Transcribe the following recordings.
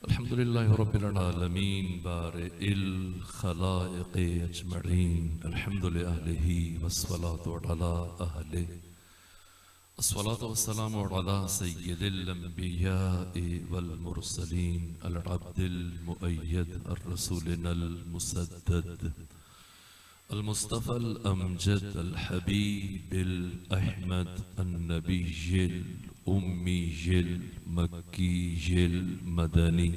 الحمد لله رب العالمين بارئ الخلائق أجمعين الحمد لأهله والصلاة على أهله الصلاة والسلام على سيد الأنبياء والمرسلين العبد المؤيد الرسولنا المسدد المصطفى الأمجد الحبيب الأحمد النبي الأمي المكي المدني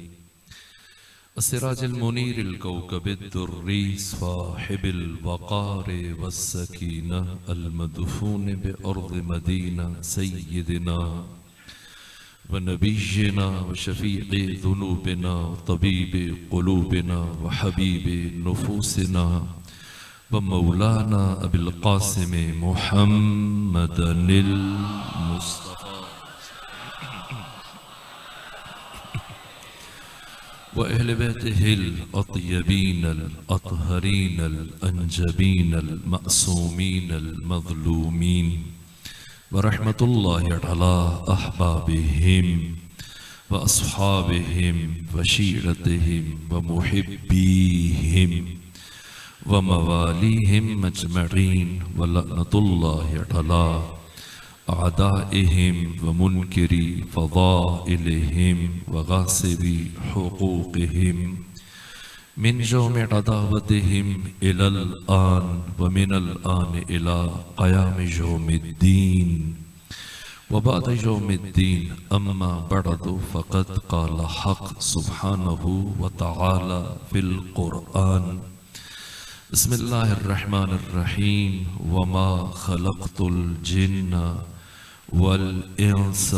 السراج المنير الكوكب الدري صاحب الوقار والسكينة المدفون بأرض مدينة سيدنا ونبينا وشفيع ذنوبنا وطبيب قلوبنا وحبيب نفوسنا ومولانا أبي القاسم محمد المصطفى وأهل بيته الأطيبين الأطهرين الأنجبين المأسومين المظلومين ورحمة الله على أحبابهم وأصحابهم وشيرتهم ومحبيهم ومواليهم أجمعين ولعنة الله على أعدائهم ومنكري فضائلهم وغاصبي حقوقهم من يوم عداوتهم إلى الآن ومن الآن إلى قيام يوم الدين وبعد يوم الدين أما بعد فقد قال حق سبحانه وتعالى في القرآن بسم الله الرحمن الرحيم وما خلقت الجن والإنس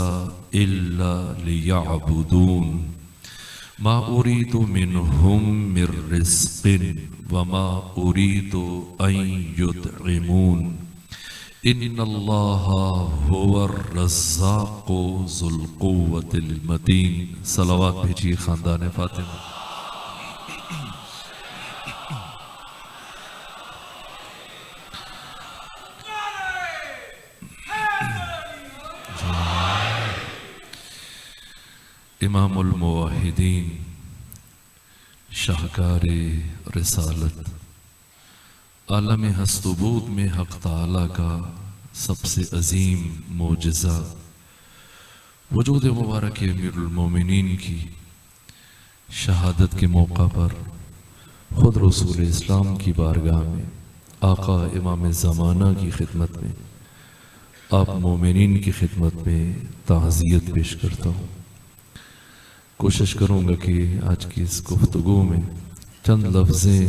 إلا ليعبدون ما أريد منهم من رزق وما أريد أن يطعمون إن الله هو الرزاق ذو القوة المتين صلوات بھیجیے خاندان فاطمہ امام الموحدین شاہکار رسالت عالم ہست و بود میں حق تعالی کا سب سے عظیم معجزہ وجود مبارک امیر المومنین کی شہادت کے موقع پر خود رسول اسلام کی بارگاہ میں آقا امام زمانہ کی خدمت میں آپ مومنین کی خدمت میں تعزیت پیش کرتا ہوں۔ کوشش کروں گا کہ آج کی اس گفتگو میں چند لفظیں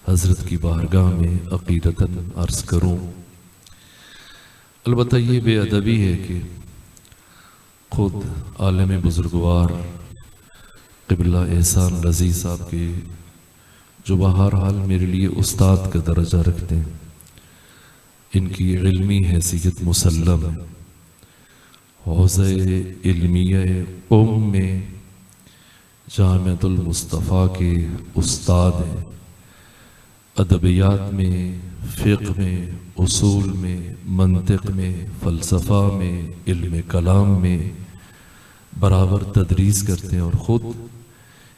حضرت کی بارگاہ میں عقیدتاً عرض کروں۔ البتہ یہ بے ادبی ہے کہ خود عالم بزرگوار قبلہ احسان رضی صاحب کے جو بہرحال میرے لیے استاد کا درجہ رکھتے ہیں، ان کی علمی حیثیت مسلم ہے۔ حوزہ علمیہ میں جامعۃ المصطفیٰ کے استاد ہیں، ادبیات میں، فقہ میں، اصول میں، منطق میں، فلسفہ میں، علم کلام میں برابر تدریس کرتے ہیں، اور خود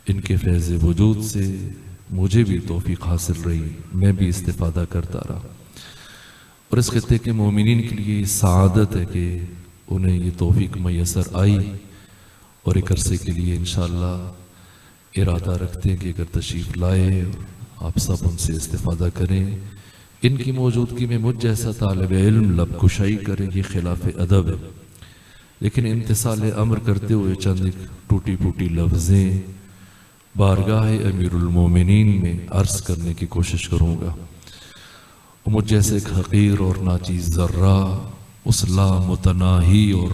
ان کے فیض وجود سے مجھے بھی توفیق حاصل رہی، میں بھی استفادہ کرتا رہا، اور اس خطے کے مومنین کے لیے سعادت ہے کہ انہیں یہ توفیق میسر آئی، اور ایک عرصے کے لیے انشاءاللہ ارادہ رکھتے ہیں کہ اگر تشریف لائے آپ سب ان سے استفادہ کریں۔ ان کی موجودگی میں مجھ جیسا طالب علم لب کشائی کریں، یہ خلاف ادب ہے، لیکن امتثال امر کرتے ہوئے چند ایک ٹوٹی پھوٹی لفظیں بارگاہ امیر المومنین میں عرض کرنے کی کوشش کروں گا۔ مجھ جیسے ایک حقیر اور ناچیز ذرہ اس لا متناہی اور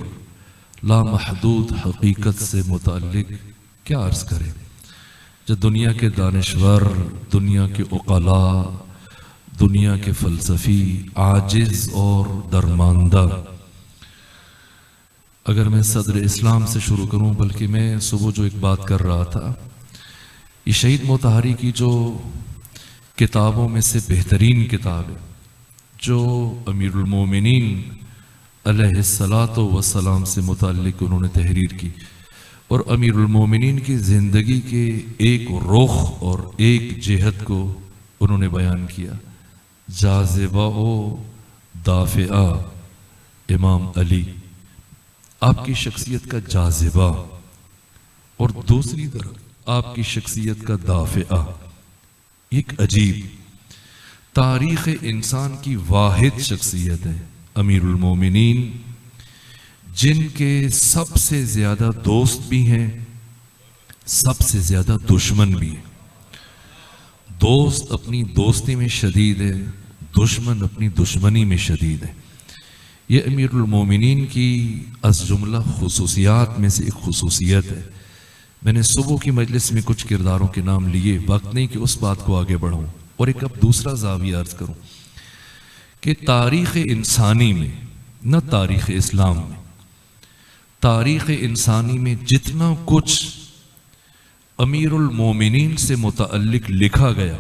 لا محدود حقیقت سے متعلق کیا عرض کریں، جب دنیا کے دانشور، دنیا کے عقلاء، دنیا کے فلسفی عاجز اور درماندہ۔ اگر میں صدر اسلام سے شروع کروں، بلکہ میں صبح جو ایک بات کر رہا تھا، یہ شہید مطہری کی جو کتابوں میں سے بہترین کتاب ہے، جو امیر المومنین علیہ الصلاۃ والسلام سے متعلق انہوں نے تحریر کی، اور امیر المومنین کی زندگی کے ایک رخ اور ایک جہت کو انہوں نے بیان کیا، جاذبہ و دافعہ امام علی، آپ کی شخصیت کا جاذبہ، اور دوسری طرف آپ کی شخصیت کا دافعہ. ایک عجیب تاریخ انسان کی واحد شخصیت ہے امیر المومنین، جن کے سب سے زیادہ دوست بھی ہیں، سب سے زیادہ دشمن بھی ہیں. دوست اپنی دوستی میں شدید ہے، دشمن اپنی دشمنی میں شدید ہے. یہ امیر المومنین کی از جملہ خصوصیات میں سے ایک خصوصیت ہے. میں نے صبح کی مجلس میں کچھ کرداروں کے نام لیے، وقت نہیں کہ اس بات کو آگے بڑھوں، اور ایک اب دوسرا زاویہ عرض کروں کہ تاریخ انسانی میں، نہ تاریخ اسلام میں، تاریخ انسانی میں جتنا کچھ امیر المومنین سے متعلق لکھا گیا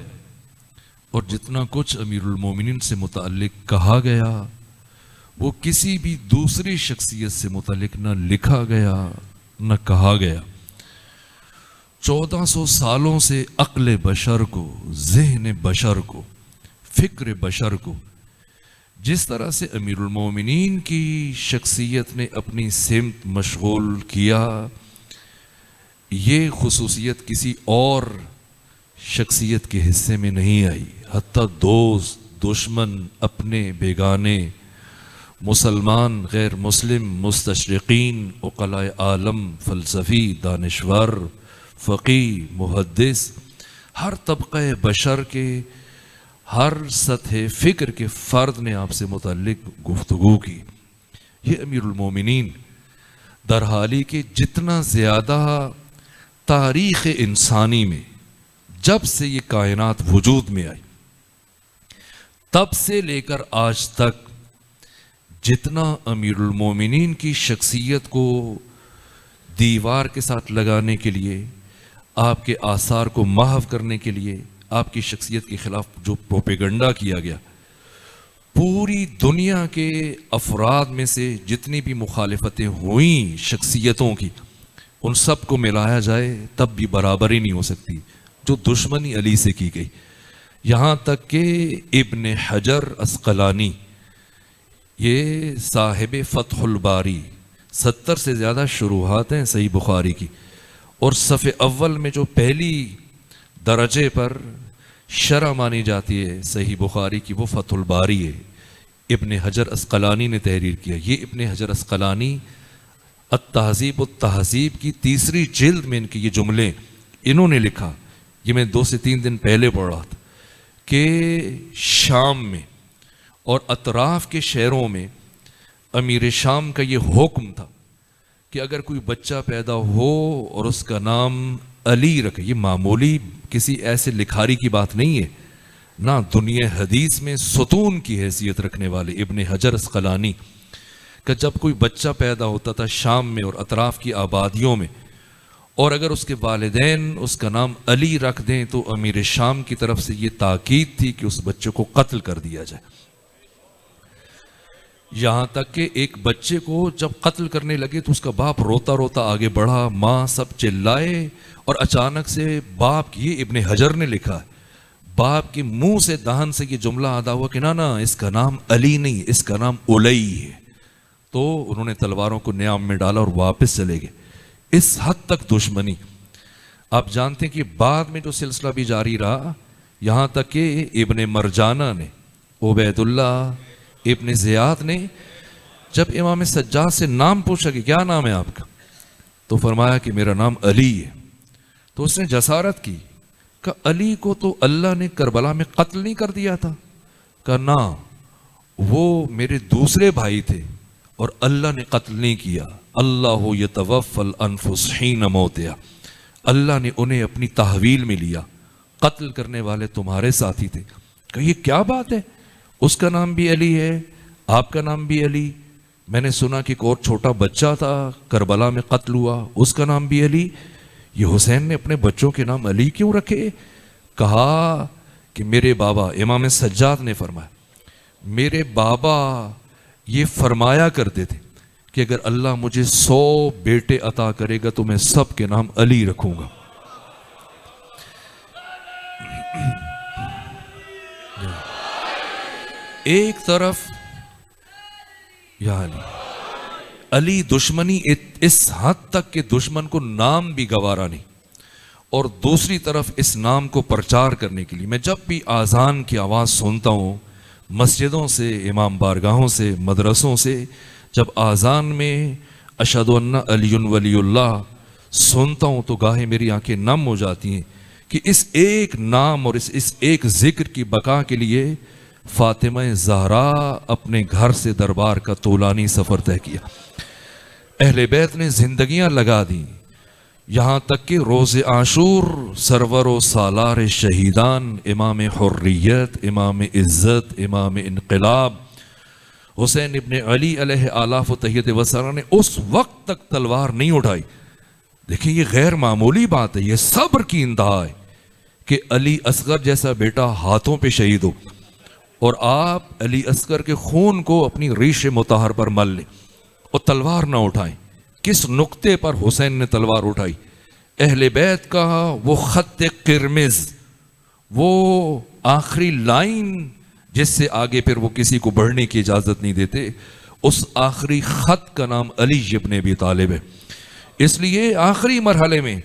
اور جتنا کچھ امیر المومنین سے متعلق کہا گیا، وہ کسی بھی دوسری شخصیت سے متعلق نہ لکھا گیا نہ کہا گیا. 1400 سالوں سے عقل بشر کو، ذہن بشر کو، فکر بشر کو جس طرح سے امیر المومنین کی شخصیت نے اپنی سمت مشغول کیا، یہ خصوصیت کسی اور شخصیت کے حصے میں نہیں آئی. حتیٰ دوست، دشمن، اپنے بیگانے، مسلمان، غیر مسلم، مستشرقین، عقلاء عالم، فلسفی، دانشور، فقی، محدث، ہر طبقہ بشر کے، ہر سطح فکر کے فرد نے آپ سے متعلق گفتگو کی. یہ امیر المومنین در حالی کہ جتنا زیادہ تاریخ انسانی میں، جب سے یہ کائنات وجود میں آئی تب سے لے کر آج تک، جتنا امیر المومنین کی شخصیت کو دیوار کے ساتھ لگانے کے لیے، آپ کے آثار کو محو کرنے کے لیے، آپ کی شخصیت کے خلاف جو پروپیگنڈا کیا گیا، پوری دنیا کے افراد میں سے جتنی بھی مخالفتیں ہوئیں شخصیتوں کی، ان سب کو ملایا جائے تب بھی برابری نہیں ہو سکتی جو دشمنی علی سے کی گئی. یہاں تک کہ ابن حجر عسقلانی، یہ صاحب فتح الباری، 70 سے زیادہ شروحات ہیں صحیح بخاری کی، اور صف اول میں جو پہلی درجے پر شرح مانی جاتی ہے صحیح بخاری کی، وہ فتح الباری ہے. ابن حجر عسقلانی نے تحریر کیا. یہ ابن حجر عسقلانی التہذیب التہذیب کی 3 جلد میں ان کے یہ جملے انہوں نے لکھا. یہ میں 2 سے 3 دن پہلے پڑھ رہا تھا کہ شام میں اور اطراف کے شہروں میں امیر شام کا یہ حکم تھا کہ اگر کوئی بچہ پیدا ہو اور اس کا نام علی رکھے، یہ معمولی کسی ایسے لکھاری کی بات نہیں ہے، نہ دنیا حدیث میں ستون کی حیثیت رکھنے والے ابن حجر عسقلانی کہ جب کوئی بچہ پیدا ہوتا تھا شام میں اور اطراف کی آبادیوں میں، اور اگر اس کے والدین اس کا نام علی رکھ دیں تو امیر شام کی طرف سے یہ تاکید تھی کہ اس بچے کو قتل کر دیا جائے. یہاں تک کہ ایک بچے کو جب قتل کرنے لگے تو اس کا باپ روتا روتا آگے بڑھا، ماں سب چلائے، اور اچانک سے باپ کی، یہ ابن حجر نے لکھا ہے، باپ کے منہ سے دہن سے یہ جملہ ادا ہوا کہ نا اس کا نام علی نہیں، اس کا نام الی ہے. تو انہوں نے تلواروں کو نیام میں ڈالا اور واپس چلے گئے. اس حد تک دشمنی. آپ جانتے ہیں کہ بعد میں جو سلسلہ بھی جاری رہا، یہاں تک کہ ابن مرجانہ نے، عبید اللہ ابن زیاد نے، جب امام سجاد سے نام پوچھا کہ کیا نام ہے آپ کا، تو فرمایا کہ میرا نام علی ہے. تو اس نے جسارت کی کہ علی کو تو اللہ نے کربلا میں قتل نہیں کر دیا تھا؟ کہ نہ، وہ میرے دوسرے بھائی تھے اور اللہ نے قتل نہیں کیا. اللہ یتوفی الانفس حین موتہا، اللہ نے انہیں اپنی تحویل میں لیا، قتل کرنے والے تمہارے ساتھی تھے. کہ یہ کیا بات ہے، اس کا نام بھی علی ہے، آپ کا نام بھی علی. میں نے سنا کہ ایک اور چھوٹا بچہ تھا کربلا میں قتل ہوا، اس کا نام بھی علی. یہ حسین نے اپنے بچوں کے نام علی کیوں رکھے؟ کہا کہ میرے بابا، امام سجاد نے فرمایا، میرے بابا یہ فرمایا کرتے تھے کہ اگر اللہ مجھے 100 بیٹے عطا کرے گا تو میں سب کے نام علی رکھوں گا. ایک طرف یا علی دشمنی اس حد تک کہ دشمن کو نام بھی گوارا نہیں، اور دوسری طرف اس نام کو پرچار کرنے کے لیے میں جب بھی آذان کی آواز سنتا ہوں، مسجدوں سے، امام بارگاہوں سے، مدرسوں سے، جب آذان میں اشہد ان علی ولی اللہ سنتا ہوں تو گاہے میری آنکھیں نم ہو جاتی ہیں کہ اس ایک نام اور اس ایک ذکر کی بقا کے لیے فاطمہ زہرا اپنے گھر سے دربار کا طولانی سفر طے کیا. اہل بیت نے زندگیاں لگا دیں، یہاں تک کہ روز عاشور سرور و سالار شہیدان امام حریت، امام عزت، امام انقلاب حسین ابن علی علیہ آلاف و تحیت وسلام نے اس وقت تک تلوار نہیں اٹھائی. دیکھیں یہ غیر معمولی بات ہے، یہ صبر کی انتہا ہے کہ علی اصغر جیسا بیٹا ہاتھوں پہ شہید ہو اور آپ علی اصغر کے خون کو اپنی ریش مطہر پر مل لیں اور تلوار نہ اٹھائیں. کس نقطے پر حسین نے تلوار اٹھائی؟ اہل بیت کا وہ خط قرمز، وہ آخری لائن جس سے آگے پھر وہ کسی کو بڑھنے کی اجازت نہیں دیتے، اس آخری خط کا نام علی ابن ابی طالب ہے. اس لیے آخری مرحلے میں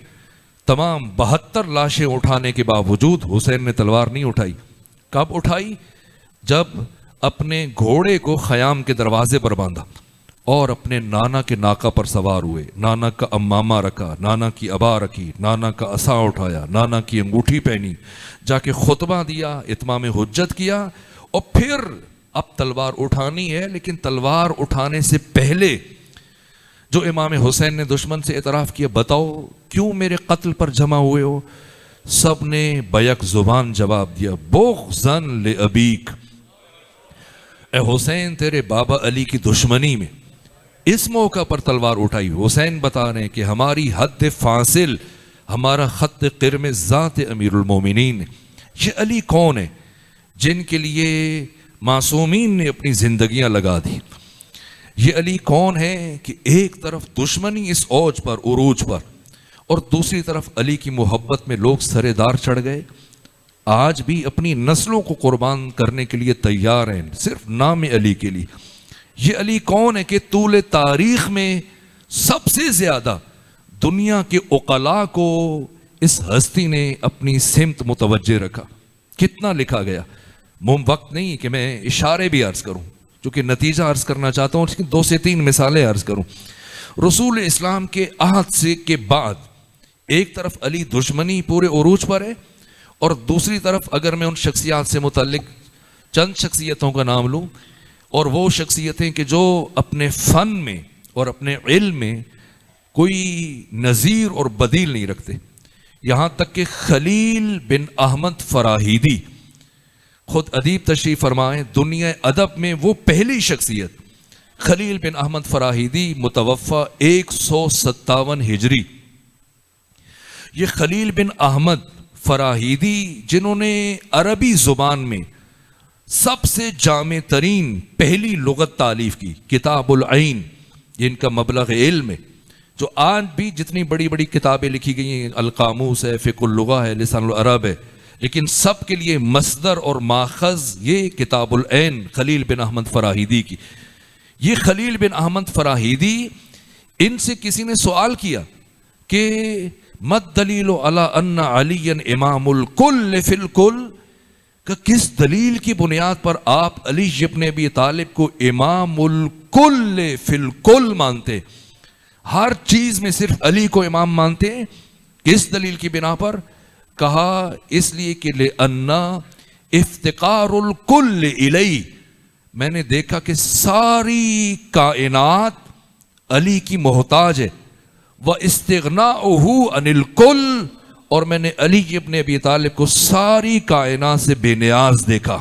تمام 72 لاشیں اٹھانے کے باوجود حسین نے تلوار نہیں اٹھائی. کب اٹھائی؟ جب اپنے گھوڑے کو خیام کے دروازے پر باندھا اور اپنے نانا کے ناکا پر سوار ہوئے، نانا کا امامہ رکھا، نانا کی عبا رکھی، نانا کا عصا اٹھایا، نانا کی انگوٹھی پہنی، جا کے خطبہ دیا، اتمام حجت کیا، اور پھر اب تلوار اٹھانی ہے. لیکن تلوار اٹھانے سے پہلے جو امام حسین نے دشمن سے اعتراف کیا، بتاؤ کیوں میرے قتل پر جمع ہوئے ہو؟ سب نے بیک زبان جواب دیا، بغضاً لابیک، اے حسین تیرے بابا علی کی دشمنی میں. اس موقع پر تلوار اٹھائی. حسین بتا رہے ہیں کہ ہماری حد فاصل، ہمارا خط قرمز ذات امیر المومنین. یہ علی کون ہے جن کے لیے معصومین نے اپنی زندگیاں لگا دی؟ یہ علی کون ہے کہ ایک طرف دشمنی اس اوج پر، عروج پر، اور دوسری طرف علی کی محبت میں لوگ سرے دار چڑھ گئے، آج بھی اپنی نسلوں کو قربان کرنے کے لیے تیار ہیں صرف نام علی کے لیے. یہ علی کون ہے کہ طول تاریخ میں سب سے زیادہ دنیا کے عقلاء کو اس ہستی نے اپنی سمت متوجہ رکھا. کتنا لکھا گیا، وقت نہیں کہ میں اشارے بھی عرض کروں چونکہ نتیجہ عرض کرنا چاہتا ہوں، لیکن 2 سے 3 مثالیں عرض کروں. رسول اسلام کے عہد سے کے بعد ایک طرف علی دشمنی پورے عروج پر ہے، اور دوسری طرف اگر میں ان شخصیات سے متعلق چند شخصیتوں کا نام لوں، اور وہ شخصیتیں کہ جو اپنے فن میں اور اپنے علم میں کوئی نظیر اور بدیل نہیں رکھتے. یہاں تک کہ خلیل بن احمد فراہیدی خود ادیب تشریف فرمائیں، دنیا ادب میں وہ پہلی شخصیت خلیل بن احمد فراہیدی متوفہ 157 ہجری. یہ خلیل بن احمد فراہیدی جنہوں نے عربی زبان میں سب سے جامع ترین پہلی لغت تالیف کی، کتاب العین، جن کا مبلغ علم ہے، جو آج بھی جتنی بڑی بڑی کتابیں لکھی گئی ہیں، القاموس ہے، فقہ اللغہ ہے، لسان العرب ہے، لیکن سب کے لیے مصدر اور ماخذ یہ کتاب العین خلیل بن احمد فراہیدی کی. یہ خلیل بن احمد فراہیدی، ان سے کسی نے سوال کیا کہ مد دلیل علی ان علی امام الکل فی الکل، کہ کس دلیل کی بنیاد پر آپ علی ابن ابی طالب کو امام الکل فی الکل مانتے، ہر چیز میں صرف علی کو امام مانتے ہیں؟ کس دلیل کی بنا پر؟ کہا اس لیے کہ لأن افتقار الکل الی، میں نے دیکھا کہ ساری کائنات علی کی محتاج ہے، وَاسْتِغْنَاؤُهُ عَنِ الْكُلِّ، اور میں نے علی ابن ابی طالب کو ساری کائنات سے بے نیاز دیکھا.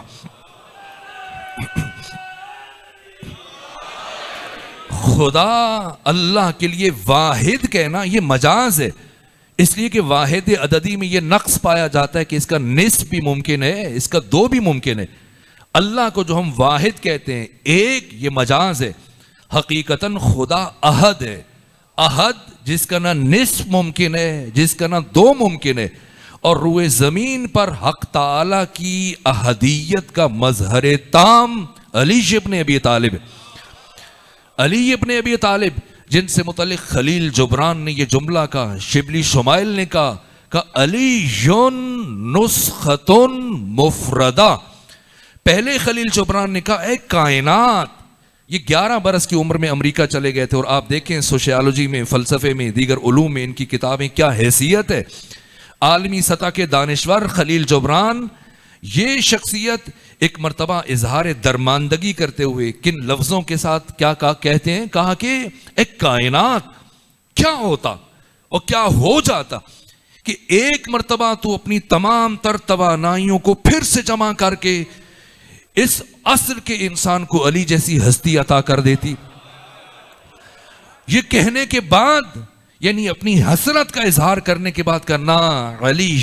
خدا اللہ کے لیے واحد کہنا یہ مجاز ہے، اس لیے کہ واحد عددی میں یہ نقص پایا جاتا ہے کہ اس کا نصف بھی ممکن ہے، اس کا 2 بھی ممکن ہے. اللہ کو جو ہم واحد کہتے ہیں، ایک، یہ مجاز ہے. حقیقتاً خدا احد ہے، احد جس کا نہ نصف ممکن ہے، جس کا نہ دو ممکن ہے، اور روئے زمین پر حق تعالی کی احدیت کا مظہر تام علی ابن ابی طالب، علی ابن ابی طالب جن سے متعلق خلیل جبران نے یہ جملہ کہا، شبلی شمائل نے کہا کہ علی نسختن مفردہ. پہلے خلیل جبران نے کہا اے کائنات، یہ 11 برس کی عمر میں امریکہ چلے گئے تھے، اور آپ دیکھیں سوشیالوجی میں، فلسفے میں، دیگر علوم میں ان کی کتابیں کیا حیثیت ہے. عالمی سطح کے دانشور خلیل جبران، یہ شخصیت ایک مرتبہ اظہار درماندگی کرتے ہوئے کن لفظوں کے ساتھ کیا کہتے ہیں، کہا کہ ایک کائنات کیا ہوتا اور کیا ہو جاتا کہ ایک مرتبہ تو اپنی تمام تر توانائیوں کو پھر سے جمع کر کے اس عصر کے انسان کو علی جیسی ہستی عطا کر دیتی. یہ کہنے کے بعد، یعنی اپنی حسرت کا اظہار کرنے کے بعد کرنا علی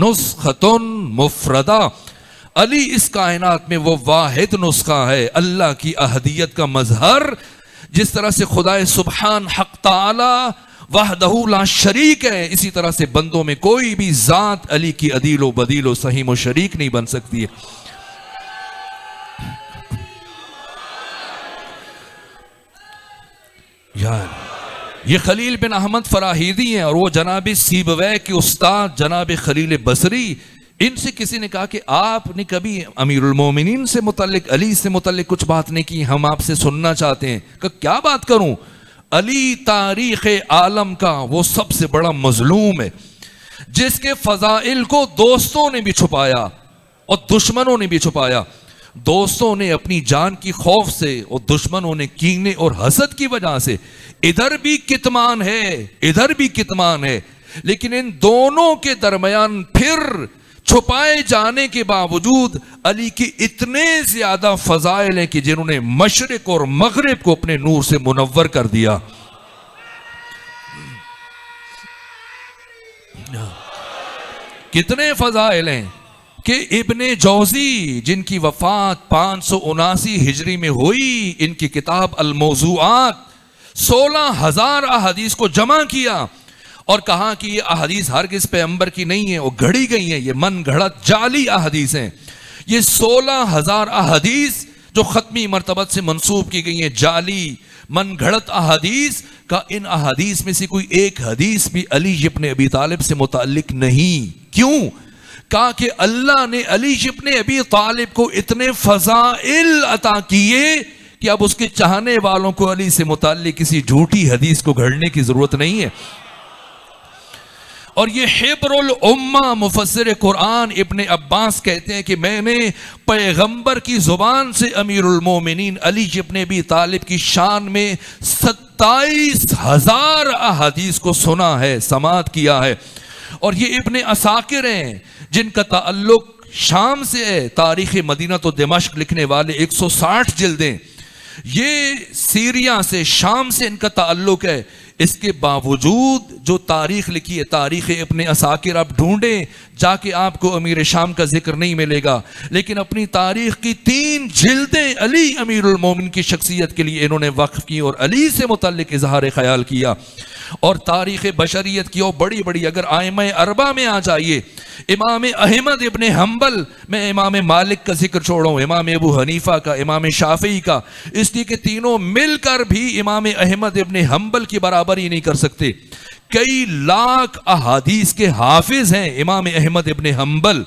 نسختن مفردہ، علی اس کائنات میں وہ واحد نسخہ ہے، اللہ کی احدیت کا مظہر. جس طرح سے خدا سبحان حق تعالی وحدہ لا شریک ہے، اسی طرح سے بندوں میں کوئی بھی ذات علی کی عدیل و بدیل و سہیم و شریک نہیں بن سکتی ہے. یہ خلیل بن احمد فراہیدی ہیں، اور وہ جناب سیبویہ کے استاد جناب خلیل بصری. ان سے کسی نے کہا کہ آپ نے کبھی امیر المومنین سے متعلق، علی سے متعلق کچھ بات نہیں کی، ہم آپ سے سننا چاہتے ہیں. کہ کیا بات کروں؟ علی تاریخ عالم کا وہ سب سے بڑا مظلوم ہے جس کے فضائل کو دوستوں نے بھی چھپایا اور دشمنوں نے بھی چھپایا. دوستوں نے اپنی جان کی خوف سے اور دشمنوں نے کینے اور حسد کی وجہ سے. ادھر بھی کتمان ہے، ادھر بھی کتمان ہے، لیکن ان دونوں کے درمیان پھر چھپائے جانے کے باوجود علی کی اتنے زیادہ فضائل ہیں کہ جنہوں نے مشرق اور مغرب کو اپنے نور سے منور کر دیا. کتنے فضائل ہیں کہ ابن جوزی جن کی وفات 579 ہجری میں ہوئی، ان کی کتاب الموضوعات 16,000 احادیث کو جمع کیا اور کہا کہ یہ احادیث ہرگز پیغمبر کی نہیں ہیں، وہ گھڑی گئی ہیں، یہ من گھڑت جعلی احادیث ہیں. یہ 16,000 احادیث جو ختمی مرتبت سے منسوب کی گئی ہیں، جعلی من گھڑت احادیث کا، ان احادیث میں سے کوئی ایک حدیث بھی علی ابن ابی طالب سے متعلق نہیں. کیوں؟ کہا کہ اللہ نے علی ابن ابی طالب کو اتنے فضائل عطا کیے کہ اب اس کے چاہنے والوں کو علی سے متعلق کسی جھوٹی حدیث کو گھڑنے کی ضرورت نہیں ہے. اور یہ حبر الامہ مفسر قرآن ابن عباس کہتے ہیں کہ میں نے پیغمبر کی زبان سے امیر المومنین علی ابن ابی طالب کی شان میں 27,000 احادیث کو سنا ہے، سماعت کیا ہے. اور یہ ابن عساکر ہیں جن کا تعلق شام سے ہے، تاریخ مدینہ تو دمشق لکھنے والے 160 جلدیں، یہ سیریا سے، شام سے ان کا تعلق ہے. اس کے باوجود جو تاریخ لکھی ہے، تاریخ ابن عساکر، آپ ڈھونڈیں جا کے آپ کو امیر شام کا ذکر نہیں ملے گا، لیکن اپنی تاریخ کی 3 جلدیں علی امیر المومن کی شخصیت کے لیے انہوں نے وقف کی اور علی سے متعلق اظہار خیال کیا. اور تاریخ بشریت کی اور بڑی بڑی، اگر ائمہ اربعہ میں آ جائیے، امام احمد ابن حنبل، میں امام مالک کا ذکر چھوڑوں، امام ابو حنیفہ کا، امام شافعی کا، اس لیے کہ تینوں مل کر بھی امام احمد ابن حنبل کی برابری نہیں کر سکتے. کئی لاکھ احادیث کے حافظ ہیں امام احمد ابن حنبل.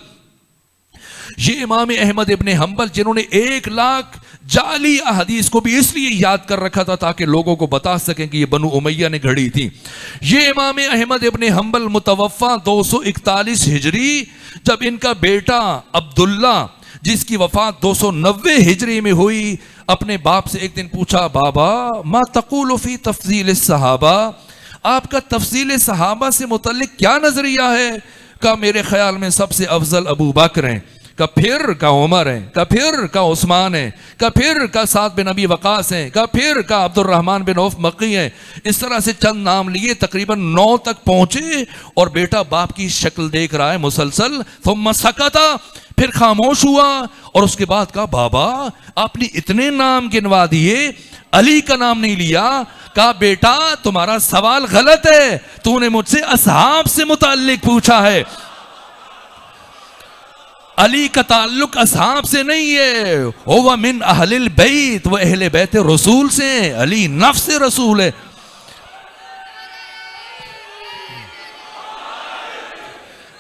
یہ امام احمد ابن حنبل جنہوں نے 1 لاکھ جعلی احادیث کو بھی اس لیے یاد کر رکھا تھا تاکہ لوگوں کو بتا سکیں کہ یہ بنو امیہ نے گھڑی تھی. یہ امام احمد ابن حنبل متوفا 241 ہجری، جب ان کا بیٹا عبداللہ جس کی وفات 290 ہجری میں ہوئی، اپنے باپ سے ایک دن پوچھا، بابا ما تقول فی تفضیل الصحابہ، آپ کا تفضیل صحابہ سے متعلق کیا نظریہ ہے؟ کہ میرے خیال میں سب سے افضل ابو بکر ہیں، کہ پھر کا عمر ہیں، کہ پھر کا عثمان ہیں، کہ پھر کا سعد بن ابی وقاص ہیں، کہ پھر کا عبد الرحمن بن عوف مکی ہیں. اس طرح سے چند نام لیے، تقریباً 9 تک پہنچے، اور بیٹا باپ کی شکل دیکھ رہا ہے مسلسل. ثم سکتا، پھر خاموش ہوا، اور اس کے بعد کہا، بابا آپ نے اتنے نام گنوا دیے، علی کا نام نہیں لیا. کہا بیٹا تمہارا سوال غلط ہے, تو نے مجھ سے اصحاب سے متعلق پوچھا ہے. علی کا تعلق اصحاب سے نہیں ہے, وہ من اہل البیت, وہ اہل بیت رسول سے ہیں. علی نفس رسول ہے.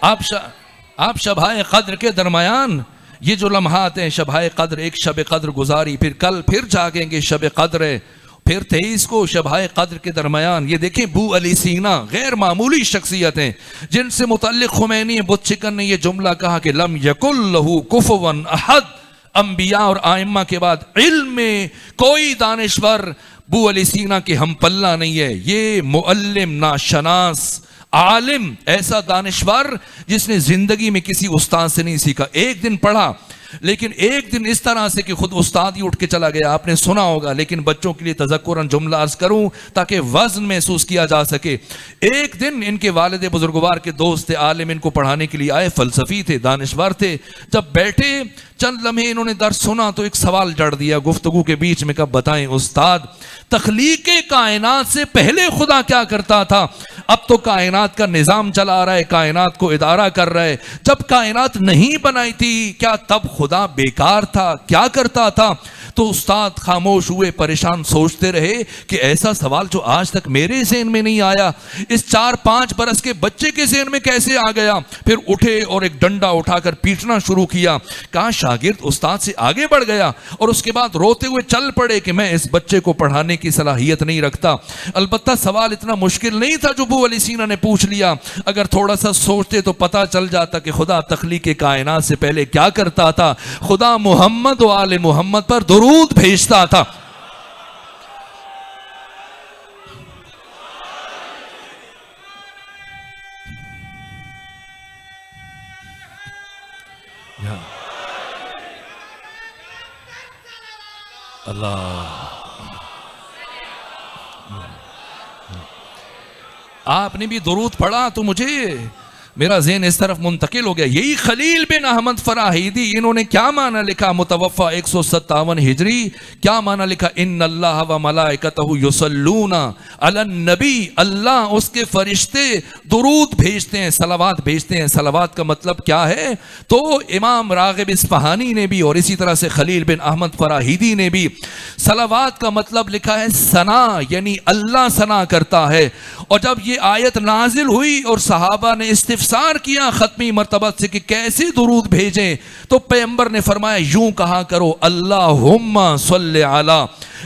آپ شبائے قدر کے درمیان یہ جو لمحات ہیں, شبائے قدر, ایک شب قدر گزاری, پھر کل پھر جاگیں گے شب قدر ہے, پھر 23 کو شبائے قدر کے درمیان. یہ دیکھیں بو علی سینا غیر معمولی شخصیت ہیں جن سے متعلق خمینی بت چکن نے یہ جملہ کہا کہ لم یکن لہو کفوا احد. انبیاء اور آئمہ کے بعد علم میں کوئی دانشور بو علی سینا کے ہم پلہ نہیں ہے. یہ معلم, ناشناس, عالم, ایسا دانشور جس نے زندگی میں کسی استاد سے نہیں سیکھا. ایک دن پڑھا لیکن ایک دن اس طرح سے کہ خود استاد ہی اٹھ کے چلا گیا. آپ نے سنا ہوگا لیکن بچوں کے لیے تذکراً جملہ عرض کروں تاکہ وزن محسوس کیا جا سکے. ایک دن ان کے والد بزرگوار کے دوست تھے, عالم, ان کو پڑھانے کے لیے آئے, فلسفی تھے, دانشور تھے. جب بیٹھے چند لمحے انہوں نے درس سنا تو ایک سوال جڑ دیا گفتگو کے بیچ میں. کب بتائیں استاد, تخلیق کائنات سے پہلے خدا کیا کرتا تھا؟ اب تو کائنات کا نظام چلا رہا ہے, کائنات کو ادارہ کر رہا ہے. جب کائنات نہیں بنائی تھی کیا تب خدا بیکار تھا, کیا کرتا تھا؟ تو استاد خاموش ہوئے, پریشان, سوچتے رہے کہ ایسا سوال جو آج تک میرے ذہن میں نہیں آیا, اس 4-5 برس کے بچے کے ذہن میں کیسے آ گیا؟ پھر اٹھے اور ایک ڈنڈا اٹھا کر پیٹنا شروع کیا. کہاں شاگرد استاد سے آگے بڑھ گیا اور اس کے بعد روتے ہوئے چل پڑے کہ میں اس بچے کو پڑھانے کی صلاحیت نہیں رکھتا. البتہ سوال اتنا مشکل نہیں تھا جو ابو علی سینا نے پوچھ لیا. اگر تھوڑا سا سوچتے تو پتہ چل جاتا کہ خدا تخلیق کائنات سے پہلے کیا کرتا تھا. خدا محمد و آل محمد پر درود بھیجتا تھا. اللہ, آپ نے بھی درود پڑھا تو مجھے میرا ذہن اس طرف منتقل ہو گیا. یہی خلیل بن احمد فراہیدی, انہوں نے کیا معنی لکھا متوفا 157 ہجری, کیا معنی لکھا؟ ان اللہ و ملائکتہ یصلون علی النبی, اللہ اس کے فرشتے درود بھیجتے ہیں, صلوات بھیجتے ہیں. صلوات کا مطلب کیا ہے؟ تو امام راغب اصفہانی نے بھی اور اسی طرح سے خلیل بن احمد فراہیدی نے بھی صلوات کا مطلب لکھا ہے ثنا, یعنی اللہ ثنا کرتا ہے. اور جب یہ آیت نازل ہوئی اور صحابہ نے استفسار کیا ختمی مرتبہ سے کہ کیسے درود بھیجیں, تو پیغمبر نے فرمایا یوں کہا کرو اللہم صلی علی,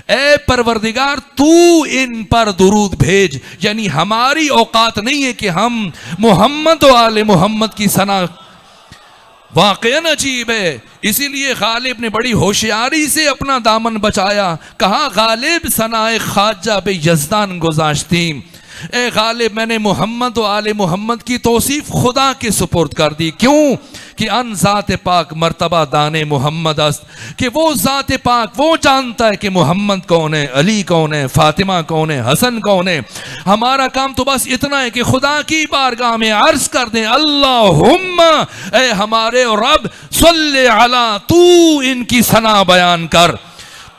اے پروردگار تو ان پر درود بھیج. یعنی ہماری اوقات نہیں ہے کہ ہم محمد و آل محمد کی ثنا. واقعاً عجیب ہے. اسی لیے غالب نے بڑی ہوشیاری سے اپنا دامن بچایا. کہا غالب ثنائے خواجہ بے یزدان گذاشتیم, اے غالب میں نے محمد و آل محمد کی توصیف خدا کے سپرد کر دی. کیوں؟ کہ ان ذات پاک مرتبہ دان محمد است, کہ وہ ذات پاک وہ جانتا ہے کہ محمد کون ہے, علی کون ہے, فاطمہ کون ہے, حسن کون ہے. ہمارا کام تو بس اتنا ہے کہ خدا کی بارگاہ میں عرض کر دیں اللہم, اے ہمارے رب, صلی علی, تو ان کی ثنا بیان کر.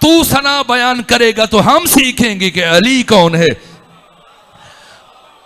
تو ثنا بیان کرے گا تو ہم سیکھیں گے کہ علی کون ہے.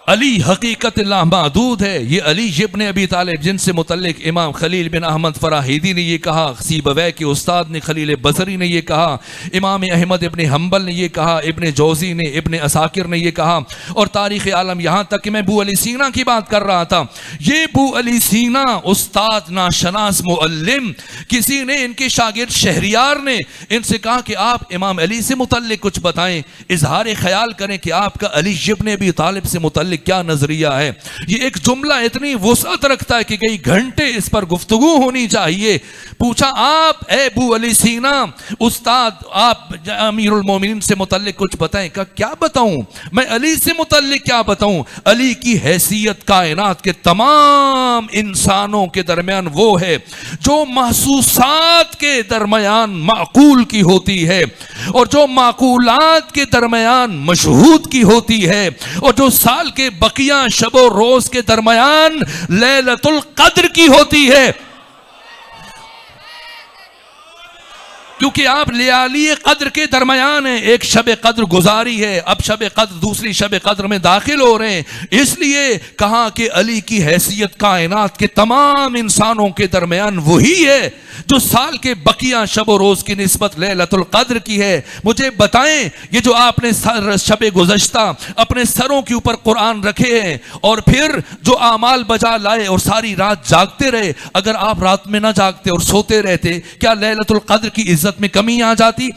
علی حقیقت اللہ معدود ہے. یہ علی ابن ابی طالب جن سے متعلق امام خلیل بن احمد فراہیدی نے یہ کہا, سیبویہ کے استاد نے خلیل بصری نے یہ کہا, امام احمد ابن حنبل نے یہ کہا, ابن جوزی نے, ابن عساکر نے یہ کہا, اور تاریخ عالم, یہاں تک کہ میں بو علی سینا کی بات کر رہا تھا. یہ بو علی سینا استاد, ناشناس, معلم, کسی نے ان کے شاگرد شہریار نے ان سے کہا کہ آپ امام علی سے متعلق کچھ بتائیں, اظہار خیال کریں کہ آپ کا علی ابن ابی طالب سے متعلق کیا نظریہ ہے. یہ ایک جملہ اتنی وسعت رکھتا ہے کہ کئی گھنٹے اس پر گفتگو ہونی چاہیے. پوچھا آپ اے ابو علی سینا استاد, آپ امیر المومنین سے متعلق کچھ بتائیں. کہ کیا بتاؤں میں, علی سے متعلق کیا بتاؤں؟ علی کی حیثیت کائنات کے تمام انسانوں کے درمیان وہ ہے جو محسوسات کے درمیان معقول کی ہوتی ہے, اور جو معقولات کے درمیان مشہود کی ہوتی ہے, اور جو سال کے بقیہ شب و روز کے درمیان لیلۃ القدر کی ہوتی ہے. کیونکہ آپ لیالی قدر کے درمیان ہیں. ایک شب قدر گزاری ہے, اب شب قدر دوسری شب قدر میں داخل ہو رہے ہیں. اس لیے کہا کہ علی کی حیثیت کائنات کے تمام انسانوں کے درمیان وہی ہے جو سال کے بقیہ شب و روز کی نسبت لیلۃ القدر کی ہے. مجھے بتائیں, یہ جو آپ نے شب گزشتہ اپنے سروں کے اوپر قرآن رکھے ہیں اور پھر جو اعمال بجا لائے اور ساری رات جاگتے رہے, اگر آپ رات میں نہ جاگتے اور سوتے رہتے, کیا لیلۃ القدر کی عزت میں کمی آ جاتی؟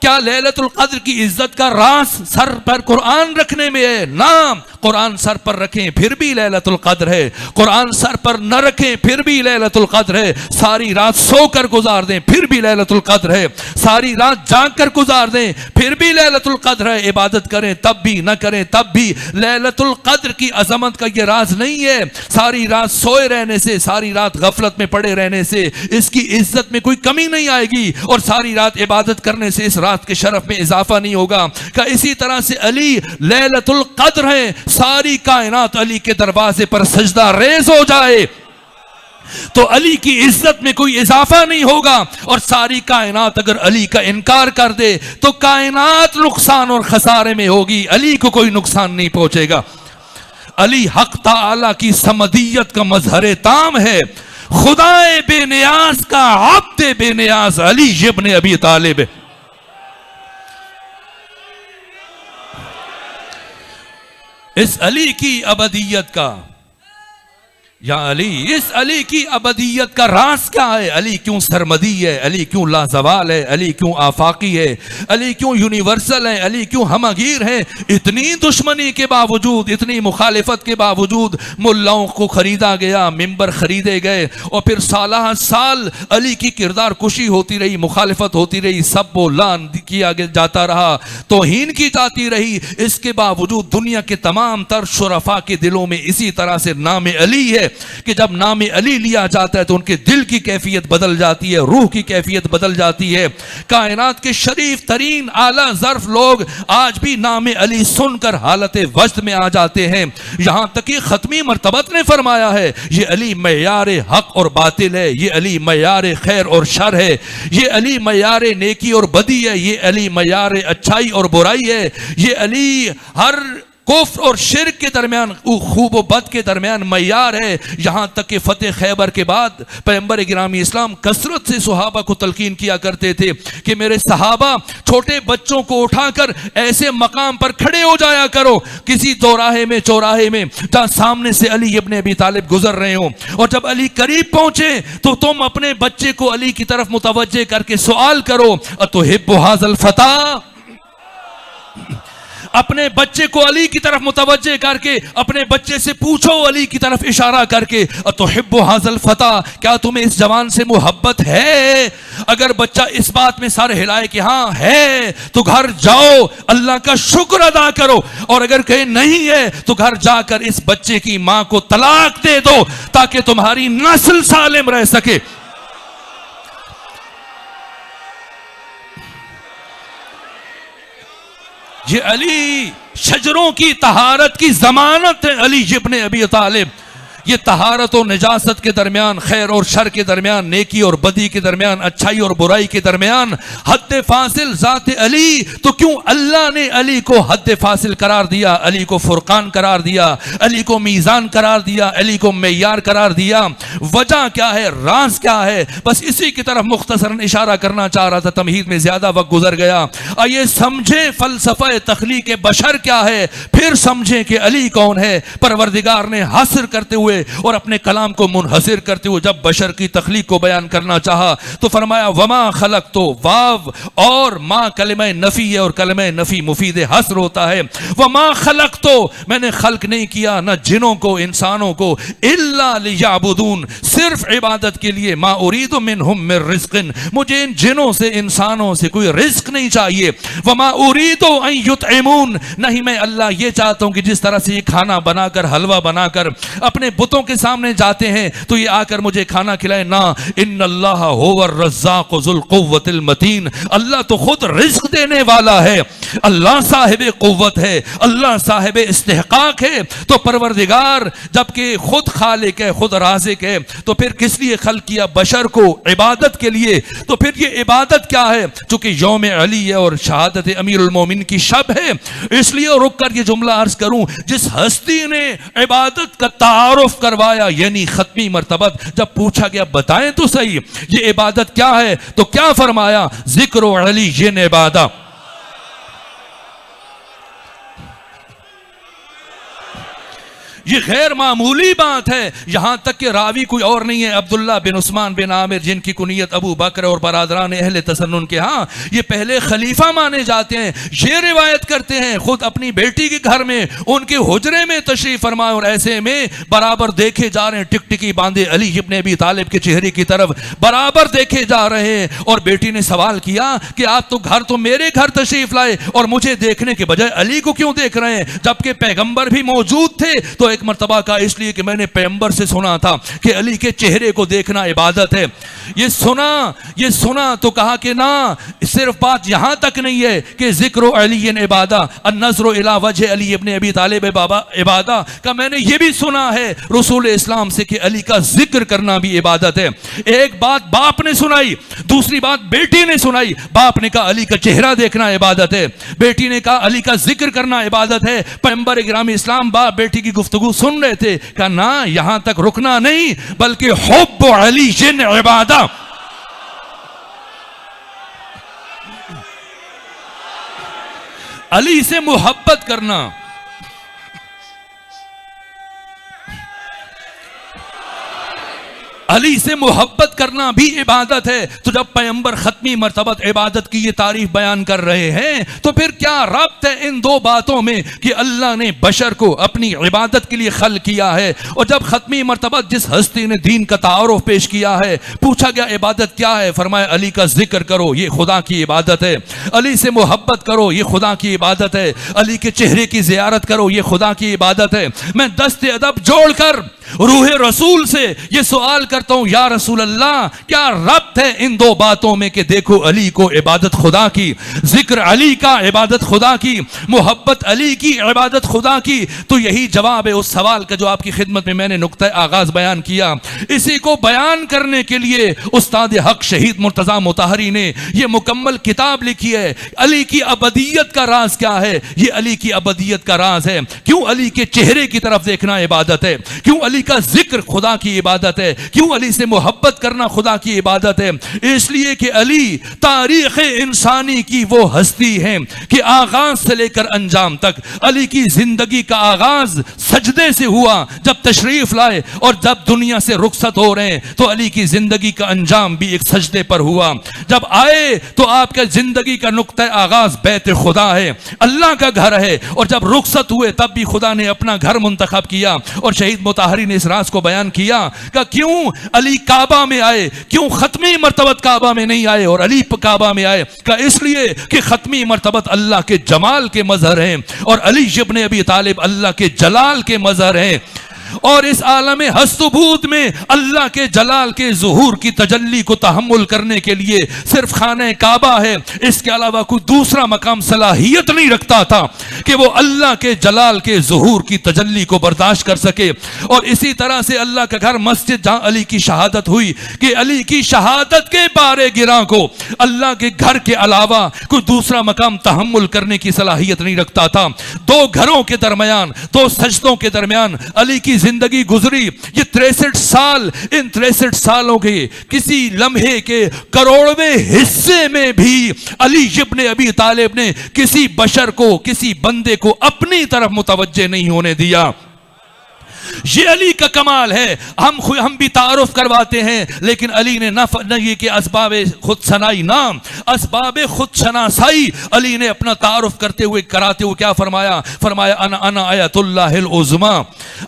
کیا لیلۃ القدر کی عزت کا راز سر پر قرآن رکھنے میں ہے؟ نام قرآن سر پر رکھیں پھر بھی لیلۃ القدر ہے, قرآن سر پر نہ رکھیں پھر بھی لیلۃ القدر ہے, ساری رات سو کر گزار دیں پھر بھی لیلۃ القدر ہے, ساری رات جاگ کر گزار دیں پھر بھی لیلۃ القدر ہے, عبادت کریں تب بھی نہ کریں تب بھی. لیلۃ القدر کی عظمت کا یہ راز نہیں ہے ساری رات سوئے رہنے سے, ساری رات غفلت میں پڑے رہنے سے اس کی عزت میں کوئی کمی نہیں آئے گی, اور ساری رات عبادت کرنے سے اس رات کے شرف میں اضافہ نہیں ہوگا. کہ اسی طرح سے علی لیلۃ القدر ہے, ساری کائنات علی کے دروازے پر سجدہ ریز ہو جائے تو علی کی عزت میں کوئی اضافہ نہیں ہوگا, اور ساری کائنات اگر علی کا انکار کر دے تو کائنات نقصان اور خسارے میں ہوگی, علی کو کوئی نقصان نہیں پہنچے گا. علی حق تعالی کی صمدیت کا مظہر تام ہے, خدائے بے نیاز کا عبد بے نیاز علی ابن ابی طالب. اس علی کی ابدیت کا, یا علی, اس علی کی ابدیت کا راز کیا ہے؟ علی کیوں سرمدی ہے؟ علی کیوں لازوال ہے؟ علی کیوں آفاقی ہے؟ علی کیوں یونیورسل ہے؟ علی کیوں ہمگیر ہے؟ اتنی دشمنی کے باوجود, اتنی مخالفت کے باوجود ملاؤں کو خریدا گیا, ممبر خریدے گئے, اور پھر سالہ سال علی کی کردار کشی ہوتی رہی, مخالفت ہوتی رہی, سب و لعن کیا جاتا رہا, توہین کی جاتی رہی. اس کے باوجود دنیا کے تمام تر شرفاء کے دلوں میں اسی طرح سے نام علی ہے کہ جب نام علی لیا جاتا ہے تو ان کے دل کی کیفیت بدل جاتی ہے, روح کی کیفیت بدل جاتی ہے. کائنات کے شریف ترین اعلیٰ ظرف لوگ آج بھی نام علی سن کر حالت وجد میں آ جاتے ہیں. یہاں تک کہ ختمی مرتبت نے فرمایا ہے یہ علی معیار حق اور باطل ہے, یہ علی معیار خیر اور شر ہے, یہ علی معیار نیکی اور بدی ہے, یہ علی معیار اچھائی اور برائی ہے, یہ علی ہر کفر اور شرک کے درمیان, خوب و بد کے درمیان معیار ہے. یہاں تک کہ فتح خیبر کے بعد پیغمبر گرامی اسلام کثرت سے صحابہ کو تلقین کیا کرتے تھے کہ میرے صحابہ چھوٹے بچوں کو اٹھا کر ایسے مقام پر کھڑے ہو جایا کرو کسی چوراہے میں جہاں سامنے سے علی ابن ابی طالب گزر رہے ہوں, اور جب علی قریب پہنچے تو تم اپنے بچے کو علی کی طرف متوجہ کر کے سوال کرو, اتحب ھذا الفتى, اپنے بچے کو علی کی طرف متوجہ کر کے اپنے بچے سے پوچھو علی کی طرف اشارہ کر کے, اتحب ھذا الفتى, کیا تمہیں اس جوان سے محبت ہے؟ اگر بچہ اس بات میں سر ہلائے کہ ہاں ہے تو گھر جاؤ اللہ کا شکر ادا کرو, اور اگر کہے نہیں ہے تو گھر جا کر اس بچے کی ماں کو طلاق دے دو تاکہ تمہاری نسل سالم رہ سکے. یہ علی شجروں کی طہارت کی ضمانت ہے, علی ابن ابی طالب. یہ طہارت و نجاست کے درمیان, خیر اور شر کے درمیان, نیکی اور بدی کے درمیان, اچھائی اور برائی کے درمیان حد فاصل ذات علی. تو کیوں اللہ نے علی کو حد فاصل قرار دیا, علی کو فرقان قرار دیا, علی کو میزان قرار دیا, علی کو معیار قرار دیا؟ وجہ کیا ہے, راز کیا ہے؟ بس اسی کی طرف مختصراً اشارہ کرنا چاہ رہا تھا, تمہید میں زیادہ وقت گزر گیا. آئیے سمجھیں فلسفہ تخلیق بشر کیا ہے, پھر سمجھیں کہ علی کون ہے. پروردگار نے حصر کرتے ہوئے اور اپنے کلام کو منحصر کرتے ہوئے جب بشر کی تخلیق کو بیان کرنا چاہا تو فرمایا وما خلق, تو واو اور ما کلمہ نفی ہے, اور کلمہ نفی مفید حصر ہوتا ہے. وما خلق, تو میں نے خلق نہیں کیا نہ جنوں کو انسانوں کو, الا لیعبدون, صرف عبادت کے لیے. ما اريد منهم من رزق, مجھے ان جنوں سے انسانوں سے کوئی رزق نہیں چاہیے. وما اريد ان يطعمون, نہیں میں اللہ یہ چاہتا ہوں کہ جس طرح سے یہ کھانا بنا کر, حلوہ بنا کر اپنے بتوں کے سامنے جاتے ہیں تو یہ آ کر مجھے کھانا کھلائے، نہ، ان اللہ هو الرزاق ذو القوۃ المتین، اللہ تو خود رزق دینے والا ہے، اللہ صاحب قوت ہے، اللہ صاحب استحقاق ہے۔ تو پروردگار جبکہ خود خالق ہے، خود رازق ہے، تو پھر کس لیے خلق کیا بشر کو؟ عبادت کے لیے۔ تو پھر یہ عبادت کیا ہے؟ چونکہ یوم علی ہے اور شہادت امیر المومنین کی شب ہے، اس لیے رک کر یہ جملہ عرض کروں، جس ہستی نے عبادت کا تعارف کروایا یعنی ختمی مرتبہ، جب پوچھا گیا بتائیں تو صحیح یہ عبادت کیا ہے، تو کیا فرمایا؟ ذکر علی یہ عبادت۔ یہ غیر معمولی بات ہے، یہاں تک کہ راوی کوئی اور نہیں ہے، عبداللہ بن عثمان بن عامر، جن کی کنیت ابو بکر اور برادران اہل تسنن کے ہاں یہ پہلے خلیفہ مانے جاتے ہیں، یہ روایت کرتے ہیں خود اپنی بیٹی کے گھر میں ان کے حجرے میں تشریف فرمائے، اور ایسے میں برابر دیکھے جا رہے ہیں، ٹک ٹکی باندھے علی ابن ابی طالب کے چہرے کی طرف برابر دیکھے جا رہے ہیں، اور بیٹی نے سوال کیا کہ آپ تو میرے گھر تشریف لائے اور مجھے دیکھنے کے بجائے علی کو کیوں دیکھ رہے ہیں، جبکہ پیغمبر بھی موجود تھے؟ تو ایک مرتبہ کا اس لیے کہ میں نے پیغمبر سے سنا تھا کہ علی کے چہرے کو دیکھنا عبادت ہے۔ یہ سنا تو کہا کہ نہ، صرف بات یہاں تک نہیں ہے کہ ذکر علی عبادہ، النظر الی وجہ علی ابن ابی طالب عبادہ کا، میں نے یہ بھی سنا ہے رسول اسلام سے کہ علی کا ذکر کرنا بھی عبادت ہے۔ ایک بات باپ نے سنائی، دوسری بات بیٹی نے سنائی، باپ نے کہا علی کا چہرہ دیکھنا عبادت ہے، بیٹی نے کہا علی کا ذکر کرنا عبادت ہے۔ پیغمبر گرامی اسلام باپ بیٹی کی گفتگو سن رہے تھے، کہا نہ، یہاں تک رکنا نہیں بلکہ حب علی جن عبادہ، علی سے محبت کرنا۔ علی سے محبت کرنا بھی عبادت ہے۔ تو جب پیغمبر ختمی مرتبہ عبادت کی یہ تعریف بیان کر رہے ہیں تو پھر کیا ربط ہے ان دو باتوں میں کہ اللہ نے بشر کو اپنی عبادت کے لیے خلق کیا ہے، اور جب ختمی مرتبہ جس ہستی نے دین کا تعارف پیش کیا ہے، پوچھا گیا عبادت کیا ہے، فرمایا علی کا ذکر کرو یہ خدا کی عبادت ہے، علی سے محبت کرو یہ خدا کی عبادت ہے، علی کے چہرے کی زیارت کرو یہ خدا کی عبادت ہے۔ میں دست ادب جوڑ کر روح رسول سے یہ سوال کرتا ہوں، یا رسول اللہ کیا ربط ہے ان دو باتوں میں کہ دیکھو علی کو عبادت خدا کی، ذکر علی کا عبادت خدا کی، محبت علی کی عبادت خدا کی؟ تو یہی جواب ہے اس سوال کا جو آپ کی خدمت میں نے نقطہ آغاز بیان کیا۔ اسی کو بیان کرنے کے لیے استاد حق شہید مرتضیٰ مطہری نے یہ مکمل کتاب لکھی ہے، علی کی ابدیت کا راز کیا ہے۔ یہ علی کی ابدیت کا راز ہے، کیوں علی کے چہرے کی طرف دیکھنا عبادت ہے، کیوں علی کا ذکر خدا کی عبادت ہے، کیوں علی سے محبت کرنا خدا کی عبادت ہے؟ اس لیے کہ علی تاریخ انسانی کی وہ ہستی ہے کہ آغاز سے لے کر انجام تک علی کی زندگی کا آغاز سجدے سے ہوا، جب تشریف لائے، اور جب دنیا سے رخصت ہو رہے ہیں تو علی کی زندگی کا انجام بھی ایک سجدے پر ہوا۔ جب آئے تو آپ کے زندگی کا نقطہ آغاز بیت خدا ہے، اللہ کا گھر ہے، اور جب رخصت ہوئے تب بھی خدا نے اپنا گھر منتخب کیا، اور شہید مطہری نے اس راز کو بیان کیا کہ کیوں علی کعبہ میں آئے، کیوں ختمی مرتبہ کعبہ میں نہیں آئے اور علی کعبہ میں آئے؟ کہ اس لیے کہ ختمی مرتبہ اللہ کے جمال کے مظہر ہیں، اور علی ابن ابی طالب اللہ کے جلال کے مظہر ہیں، اور اس عالم ہست و بود میں اللہ کے جلال کے ظہور کی تجلی کو تحمل کرنے کے لیے صرف خانہ کعبہ ہے، اس کے علاوہ کوئی دوسرا مقام صلاحیت نہیں رکھتا تھا کہ وہ اللہ کے جلال کے ظہور کی تجلی کو برداشت کر سکے۔ اور اسی طرح سے اللہ کا گھر مسجد جہاں علی کی شہادت ہوئی کہ علی کی شہادت کے بارے گراں کو اللہ کے گھر کے علاوہ کوئی دوسرا مقام تحمل کرنے کی صلاحیت نہیں رکھتا تھا۔ دو گھروں کے درمیان، دو سجدوں کے درمیان علی کی زندگی گزری، یہ 63 سال، ان 63 سالوں کے کسی لمحے کے کروڑویں حصے میں بھی علی ابن ابی طالب نے کسی بشر کو، کسی بندے کو اپنی طرف متوجہ نہیں ہونے دیا۔ یہ علی کا کمال ہے۔ ہم بھی تعارف کرواتے ہیں، لیکن علی نے نہ یہ کہ اسباب خود شنائی، نام اسباب خود شناسائی علی نے اپنا تعارف کرتے ہوئے کراتے ہوئے کیا فرمایا؟ فرمایا انا آیت اللہ العظمی،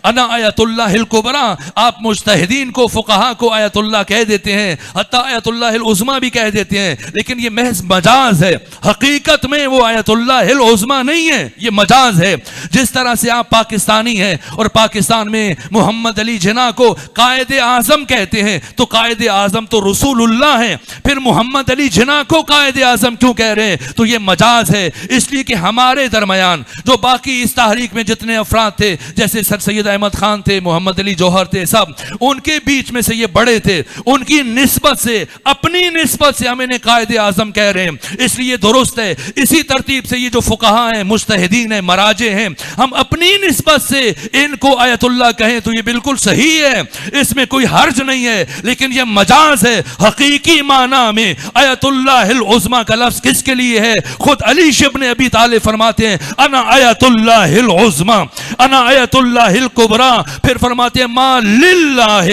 انا آیت اللہ الکبری۔ آپ مجتہدین کو، فقہا کو آیت اللہ کہہ دیتے ہیں، حتی آیت اللہ العظمی بھی کہہ دیتے ہیں، لیکن یہ محض مجاز ہے، حقیقت میں وہ آیت اللہ العظمی نہیں ہے، یہ مجاز ہے۔ جس طرح سے آپ پاکستانی ہیں اور پاکستان میں محمد علی جناح کو قائد اعظم کہتے ہیں تو قائد اعظم تو رسول اللہ ہیں، پھر محمد علی جناح کو قائد اعظم کیوں کہہ رہے ہیں؟ تو یہ مجاز ہے، اس لیے کہ ہمارے درمیان جو باقی اس تحریک میں جتنے افراد تھے، جیسے سر سید احمد خان تھے، محمد علی جوہر تھے، سب ان کے بیچ میں سے یہ بڑے تھے، ان کی نسبت سے، اپنی نسبت سے ہم انہیں قائد اعظم کہہ رہے ہیں، اس لیے درست ہے۔ اسی ترتیب سے یہ جو فقہاء ہیں، مجتہدین ہیں، مراجع ہیں، ہم اپنی نسبت سے ان کو آیت اللہ کہیں تو یہ بالکل صحیح ہے، اس میں کوئی حرج نہیں ہے، لیکن یہ مجاز ہے۔ حقیقی معنی میں آیت اللہ العظمیٰ کا لفظ کس کے لیے ہے؟ خود علی ابن ابی طالب فرماتے ہیں انا آیت اللہ العظمیٰ انا آیت اللہ الکبریٰ، پھر فرماتے ہیں ما للہ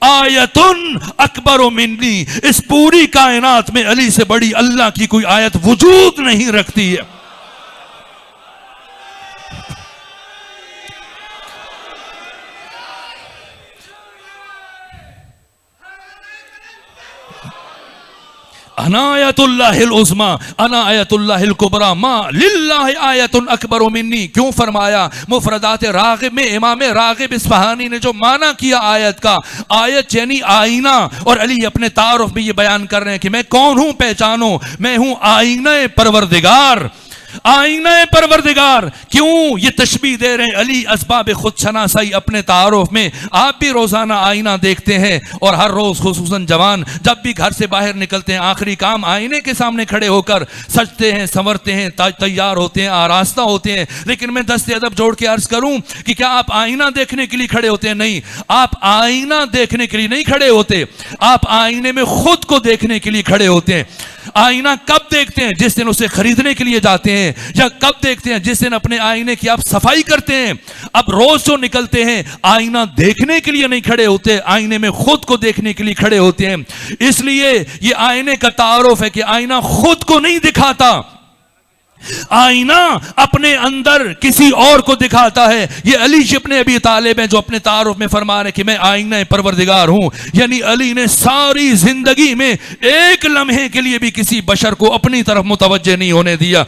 آیت اکبر منی، اس پوری کائنات میں علی سے بڑی اللہ کی کوئی آیت وجود نہیں رکھتی ہے۔ انا آیت اللہ العظمیٰ انا آیت اللہ الکبریٰ ما للہ آیت اکبر منی، کیوں فرمایا؟ مفردات راغب میں امام راغب اصفہانی نے جو معنی کیا آیت کا، آیت یعنی آئینہ، اور علی اپنے تعارف میں یہ بیان کر رہے ہیں کہ میں کون ہوں، پہچانو، میں ہوں آئینہ پروردگار، آئینہ پروردگار۔ کیوں یہ تشبیہ دے رہے ہیں؟ علی اسباب خود شناسائی اپنے تعارف میں، آپ بھی روزانہ آئینہ دیکھتے ہیں، اور ہر روز خصوصاً جوان جب بھی گھر سے باہر نکلتے ہیں آخری کام آئینے کے سامنے کھڑے ہو کر سجتے ہیں، سنورتے ہیں، تیار ہوتے ہیں، آراستہ ہوتے ہیں۔ لیکن میں دست ادب جوڑ کے عرض کروں کہ کیا آپ آئینہ دیکھنے کے لیے کھڑے ہوتے ہیں؟ نہیں، آپ آئینہ دیکھنے کے لیے نہیں کھڑے ہوتے، آپ آئینے میں خود کو دیکھنے کے لیے کھڑے ہوتے ہیں۔ آئینہ کب دیکھتے ہیں؟ جس دن اسے خریدنے کے لیے جاتے ہیں، یا کب دیکھتے ہیں؟ جس دن اپنے آئینے کی آپ صفائی کرتے ہیں۔ اب روز جو نکلتے ہیں آئینہ دیکھنے کے لیے نہیں کھڑے ہوتے، آئینے میں خود کو دیکھنے کے لیے کھڑے ہوتے ہیں۔ اس لیے یہ آئینے کا تعارف ہے کہ آئینہ خود کو نہیں دکھاتا، آئینہ اپنے اندر کسی اور کو دکھاتا ہے۔ یہ علی ابن ابی طالب ہیں جو اپنے تعارف میں فرما رہے کہ میں آئینہ پروردگار ہوں، یعنی علی نے ساری زندگی میں ایک لمحے کے لیے بھی کسی بشر کو اپنی طرف متوجہ نہیں ہونے دیا،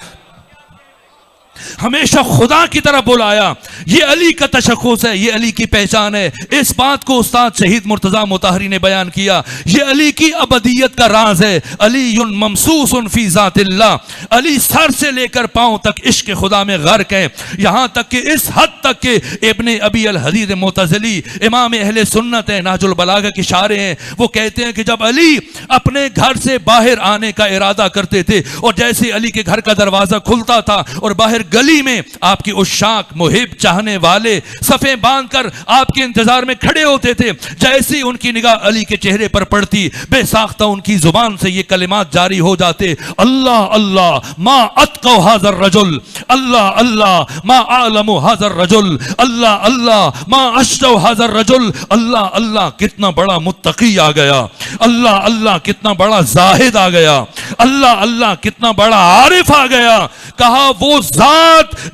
ہمیشہ خدا کی طرف بلایا۔ یہ علی کا تشخص ہے، یہ علی کی پہچان ہے۔ اس بات کو استاد شہید مرتضیٰ مطہری نے بیان کیا، یہ علی کی ابدیت کا راز ہے۔ علی ممسوس فی ذات اللہ، علی سر سے لے کر پاؤں تک عشق خدا میں غرق ہے، یہاں تک کہ اس حد تک کہ ابن ابی الحدید معتزلی امام اہل سنت ہیں، نہج البلاغہ کے شارح ہیں، وہ کہتے ہیں کہ جب علی اپنے گھر سے باہر آنے کا ارادہ کرتے تھے، اور جیسے علی کے گھر کا دروازہ کھلتا تھا اور باہر گلی میں آپ کی عشاق، محب، چاہنے والے صفیں باندھ کر آپ کے انتظار میں کھڑے ہوتے تھے، جیسے ان کی نگاہ علی کے چہرے پر پڑتی، بے ساختہ ان کی زبان سے یہ کلمات جاری ہو جاتے، اللہ اللہ ما اتقوا ھذا الرجل، اللہ اللہ ما اعلم ھذا الرجل، اللہ اللہ ما اشجع ھذا الرجل، اللہ اللہ کتنا بڑا متقی آ گیا، اللہ اللہ کتنا بڑا زاہد آ گیا، اللہ اللہ کتنا بڑا عارف آ گیا۔ کہا وہ ذات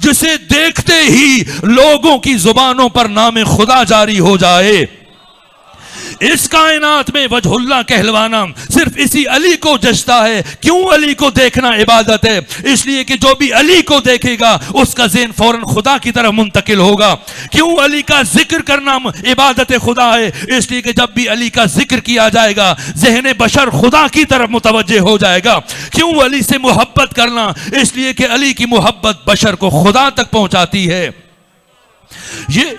جسے دیکھتے ہی لوگوں کی زبانوں پر نام خدا جاری ہو جائے، اس کائنات میں وجہ اللہ کہلوانا صرف اسی علی کو جچتا ہے۔ کیوں علی کو دیکھنا عبادت ہے؟ اس لیے کہ جو بھی علی کو دیکھے گا اس کا ذہن فوراً خدا کی طرف منتقل ہوگا۔ کیوں علی کا ذکر کرنا عبادت خدا ہے؟ اس لیے کہ جب بھی علی کا ذکر کیا جائے گا ذہن بشر خدا کی طرف متوجہ ہو جائے گا۔ کیوں علی سے محبت کرنا؟ اس لیے کہ علی کی محبت بشر کو خدا تک پہنچاتی ہے۔ یہ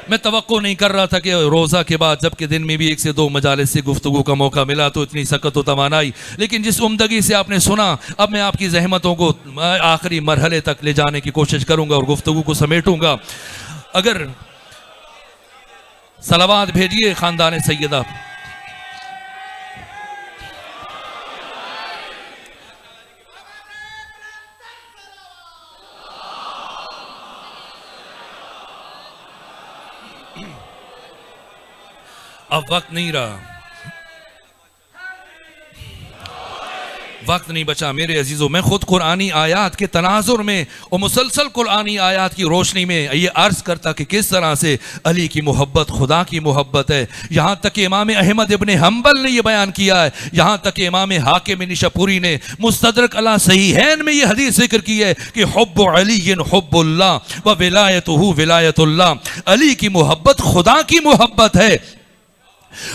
میں توقع نہیں کر رہا تھا کہ روزہ کے بعد جبکہ دن میں بھی 1 سے 2 مجالس سے گفتگو کا موقع ملا تو اتنی سکت و توانائی، لیکن جس عمدگی سے آپ نے سنا، اب میں آپ کی زحمتوں کو آخری مرحلے تک لے جانے کی کوشش کروں گا اور گفتگو کو سمیٹوں گا۔ اگر صلوات بھیجیے خاندان سیدہ۔ اب وقت نہیں رہا، وقت نہیں بچا میرے عزیزوں، میں خود قرآنی آیات کے تناظر میں اور مسلسل قرآنی آیات کی روشنی میں یہ عرض کرتا کہ کس طرح سے علی کی محبت خدا کی محبت ہے. یہاں تک کہ امام احمد ابن حنبل نے یہ بیان کیا ہے، یہاں تک کہ امام حاکم نشاپوری نے مستدرک علی صحیحین میں یہ حدیث ذکر کی ہے کہ حب علی حب اللہ و ولایتہ ولایت اللہ. علی کی محبت خدا کی محبت ہے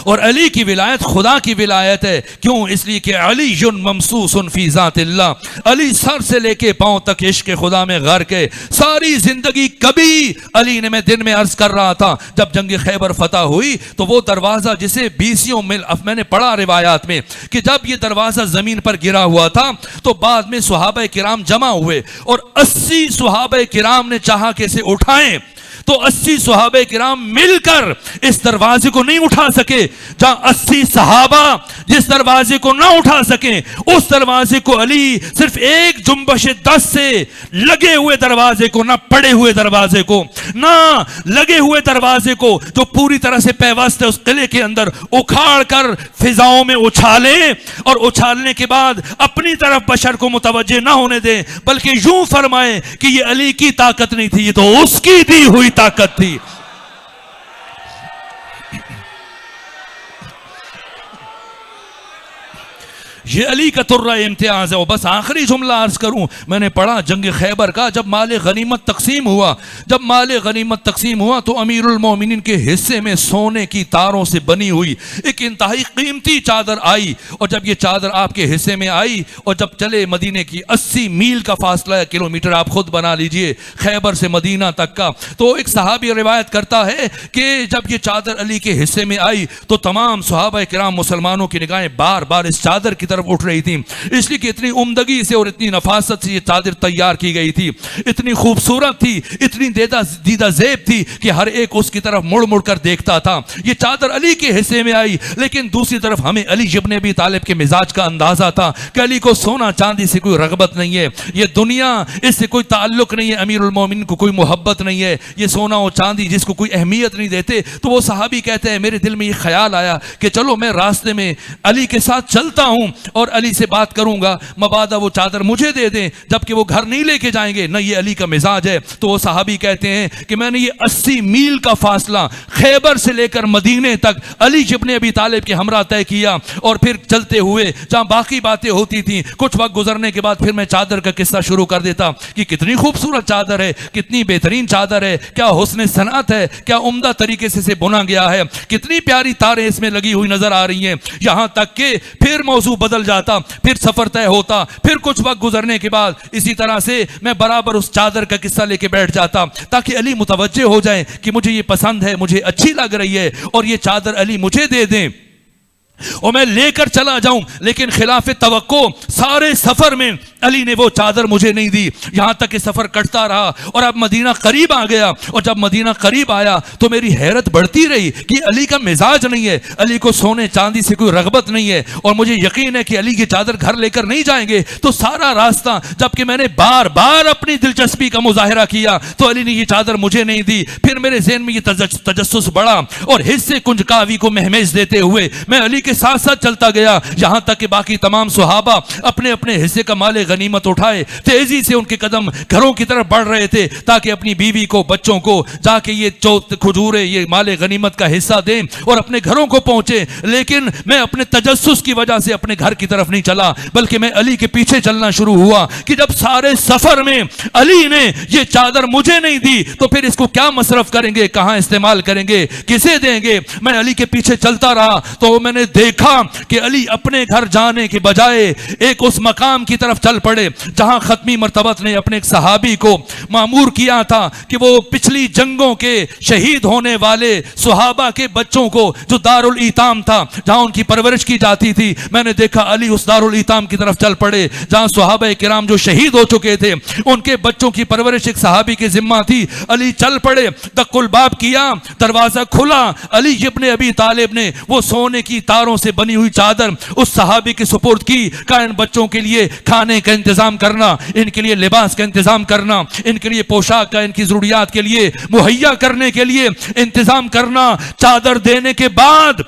اور علی کی ولایت خدا کی ولایت ہے. کیوں؟ اس لیے کہ علی ممسوس فی ذات اللہ. علی سر سے لے کے پاؤں تک عشق خدا میں غرق ہے. ساری زندگی کبھی علی نے، میں دن میں عرض کر رہا تھا جب جنگ خیبر فتح ہوئی تو وہ دروازہ جسے 20 میل، اب میں نے پڑھا روایات میں کہ جب یہ دروازہ زمین پر گرا ہوا تھا تو بعد میں صحابہ کرام جمع ہوئے اور 80 صحابہ کرام نے چاہا کہ اسے اٹھائیں تو 80 صحابہ کرام مل کر اس دروازے کو نہیں اٹھا سکے. جہاں 80 صحابہ جس دروازے کو نہ اٹھا سکیں اس دروازے کو علی صرف ایک جنبش دست سے لگے ہوئے دروازے کو، نہ پڑے ہوئے دروازے کو، نہ لگے ہوئے دروازے کو جو پوری طرح سے پیوست ہے اس قلعے کے اندر، اکھاڑ کر فضاؤں میں اچھالیں اور اچھالنے کے بعد اپنی طرف بشر کو متوجہ نہ ہونے دیں، بلکہ یوں فرمائیں کہ یہ علی کی طاقت نہیں تھی، یہ تو اس کی دی ہوئی طاقت تھی. یہ علی کا ترہ امتیاز ہے. اور بس آخری جملہ عرض کروں، میں نے پڑھا جنگ خیبر کا جب مال غنیمت تقسیم ہوا تو امیر المومنین کے حصے میں سونے کی تاروں سے بنی ہوئی ایک انتہائی قیمتی چادر آئی. اور جب یہ چادر آپ کے حصے میں آئی اور جب چلے مدینے کی 80 میل کا فاصلہ ہے، کلومیٹر آپ خود بنا لیجئے خیبر سے مدینہ تک کا، تو ایک صحابی روایت کرتا ہے کہ جب یہ چادر علی کے حصے میں آئی تو تمام صحابہ کرام مسلمانوں کی نگاہیں بار بار اس چادر کی طرف اٹھ رہی تھی، اس لیے کہ اتنی عمدگی سے اور اتنی نفاست سے یہ چادر تیار کی گئی تھی، اتنی خوبصورت تھی، اتنی دیدہ زیب تھی کہ ہر ایک اس کی طرف مڑ مڑ کر دیکھتا تھا. یہ چادر علی کے حصے میں آئی، لیکن دوسری طرف ہمیں علی ابن ابی طالب کے مزاج کا اندازہ تھا کہ علی کو سونا چاندی سے کوئی رغبت نہیں ہے، یہ دنیا اس سے کوئی تعلق نہیں ہے، امیر المومنین کو کوئی محبت نہیں ہے، یہ سونا اور چاندی جس کو کوئی اہمیت نہیں دیتے. تو وہ صحابی کہتے ہیں میرے دل میں یہ خیال آیا کہ چلو میں راستے میں علی کے ساتھ چلتا ہوں اور علی سے بات کروں گا، مبادا وہ چادر مجھے دے دیں، جبکہ وہ گھر نہیں لے کے جائیں گے، نہ یہ علی کا مزاج ہے. تو وہ صحابی کہتے ہیں کہ میں نے یہ 80 میل کا فاصلہ خیبر سے لے کر مدینے تک علی ابن ابی طالب کے ہمراہ طے کیا اور پھر چلتے ہوئے جہاں باقی باتیں ہوتی تھیں کچھ وقت گزرنے کے بعد پھر میں چادر کا قصہ شروع کر دیتا کہ کتنی خوبصورت چادر ہے، کتنی بہترین چادر ہے، کیا حسن صنعت ہے، کیا عمدہ طریقے سے بنا گیا ہے، کتنی پیاری تاریں اس میں لگی ہوئی نظر آ رہی ہیں. یہاں تک کہ پھر موضوع بدل جاتا، پھر سفر طے ہوتا، پھر کچھ وقت گزرنے کے بعد اسی طرح سے میں برابر اس چادر کا قصہ لے کے بیٹھ جاتا تاکہ علی متوجہ ہو جائیں کہ مجھے یہ پسند ہے، مجھے اچھی لگ رہی ہے اور یہ چادر علی مجھے دے دیں اور میں لے کر چلا جاؤں. لیکن خلاف توقع سارے سفر میں علی نے وہ چادر مجھے نہیں دی، یہاں تک کہ سفر کٹتا رہا اور اب مدینہ قریب آ گیا. اور جب مدینہ قریب آیا تو میری حیرت بڑھتی رہی کہ علی کا مزاج نہیں ہے، علی کو سونے چاندی سے کوئی رغبت نہیں ہے اور مجھے یقین ہے کہ علی کی چادر گھر لے کر نہیں جائیں گے. تو سارا راستہ جب کہ میں نے بار بار اپنی دلچسپی کا مظاہرہ کیا تو علی نے یہ چادر مجھے نہیں دی. پھر میرے ذہن میں یہ تجسس بڑھا اور حصے کنجکاوی کو مہمیز دیتے ہوئے میں علی کے ساتھ ساتھ چلتا گیا، یہاں تک کہ باقی تمام صحابہ اپنے اپنے حصے کا مال غنیمت اٹھائے تیزی سے ان کے قدم گھروں کی طرف بڑھ رہے تھے تاکہ اپنی بیوی کو، بچوں کو جا کے یہ کھجورے، یہ مال غنیمت کا حصہ دیں اور اپنے گھروں کو پہنچے. لیکن میں اپنے تجسس کی وجہ سے اپنے گھر کی طرف نہیں چلا بلکہ میں علی کے پیچھے چلنا شروع ہوا کہ جب سارے سفر میں علی نے یہ چادر مجھے نہیں دی تو پھر اس کو کیا مصرف کریں گے، کہاں استعمال کریں گے، کسے دیں گے. میں علی کے پیچھے چلتا رہا تو میں نے دیکھا کہ علی اپنے گھر جانے کے بجائے ایک اس مقام کی طرف چل پڑے جہاں ختمی مرتبت نے اپنے ایک صحابی کو مامور کیا تھا کہ وہ پچھلی جنگوں کے شہید ہونے والے صحابہ کے بچوں کو جو دارالایتام تھا جہاں ان کی پرورش کی جاتی تھی، میں نے دیکھا علی اس دارالایتام کی طرف چل پڑے جہاں صحابہ کرام جو شہید ہو چکے تھے ان کے بچوں کی پرورش ایک صحابی کے ذمہ تھی. علی چل پڑے، دق الباب کیا، دروازہ کھلا، علی ابن ابی طالب نے وہ سونے کی تاروں سے بنی ہوئی چادر اس صحابی کے سپرد کی. کہ ان بچوں کے لیے کھانے کا انتظام کرنا، ان کے لیے لباس کا انتظام کرنا، ان کے لیے پوشاک کا، ان کی ضروریات کے لیے مہیا کرنے کے لیے انتظام کرنا. چادر دینے کے بعد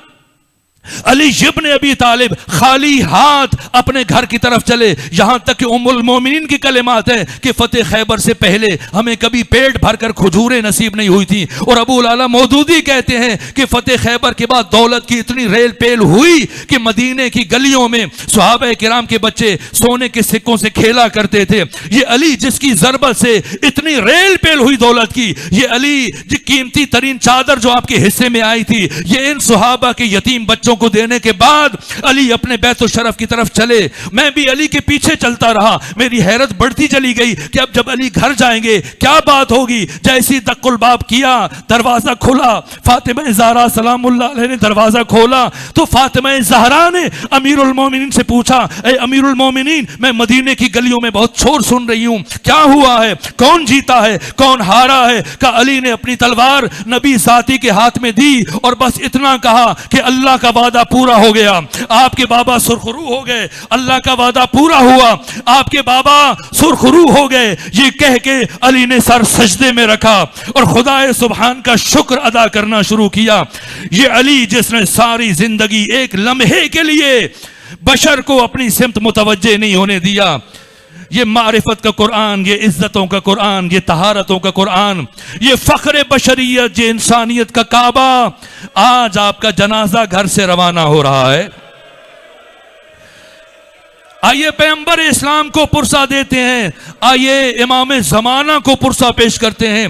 علی ابن ابی طالب خالی ہاتھ اپنے گھر کی طرف چلے، یہاں تک کہ ام المومنین کی کلمات ہیں کہ فتح خیبر سے پہلے ہمیں کبھی پیٹ بھر کر کھجوریں نصیب نہیں ہوئی تھی، اور ابو العلا مودودی کہتے ہیں کہ فتح خیبر کے بعد دولت کی اتنی ریل پیل ہوئی کہ مدینے کی گلیوں میں صحابہ کرام کے بچے سونے کے سکوں سے کھیلا کرتے تھے۔ یہ علی جس کی ضربت سے اتنی ریل پیل ہوئی دولت کی، یہ علی جو قیمتی ترین چادر جو آپ کے حصے میں آئی تھی، یہ ان صحابہ کے یتیم بچوں کو دینے کے بعد علی اپنے بیت الشرف کی طرف چلے۔ میں بھی علی کے پیچھے چلتا رہا، میری حیرت بڑھتی چلی گئی کہ اب جب علی گھر جائیں گے کیا بات ہوگی۔ جیسی دق الباب کیا، دروازہ کھلا، فاطمہ زہرا سلام اللہ علیہ نے دروازہ کھولا تو فاطمہ زہرا نے امیر المومنین سے پوچھا، اے امیر المومنین، میں مدینے کی گلیوں میں بہت شور سن رہی ہوں، کیا ہوا ہے، کون جیتا ہے، کون ہارا ہے؟ کہ علی نے اپنی تلوار نبی ذاتی کے ہاتھ میں دی اور بس اتنا کہا کہ اللہ کا وعدہ پورا ہو گیا، آپ کے بابا سرخرو ہو گئے، اللہ کا وعدہ پورا ہوا، آپ کے بابا سرخرو ہو گئے۔ یہ کہہ کے علی نے سر سجدے میں رکھا اور خدا سبحان کا شکر ادا کرنا شروع کیا۔ یہ علی جس نے ساری زندگی ایک لمحے کے لیے بشر کو اپنی سمت متوجہ نہیں ہونے دیا۔ یہ معرفت کا قرآن، یہ عزتوں کا قرآن، یہ طہارتوں کا قرآن، یہ فخر بشریت، یہ انسانیت کا کعبہ، آج آپ کا جنازہ گھر سے روانہ ہو رہا ہے۔ آئیے پیغمبر اسلام کو پرسہ دیتے ہیں، آئیے امام زمانہ کو پرسہ پیش کرتے ہیں۔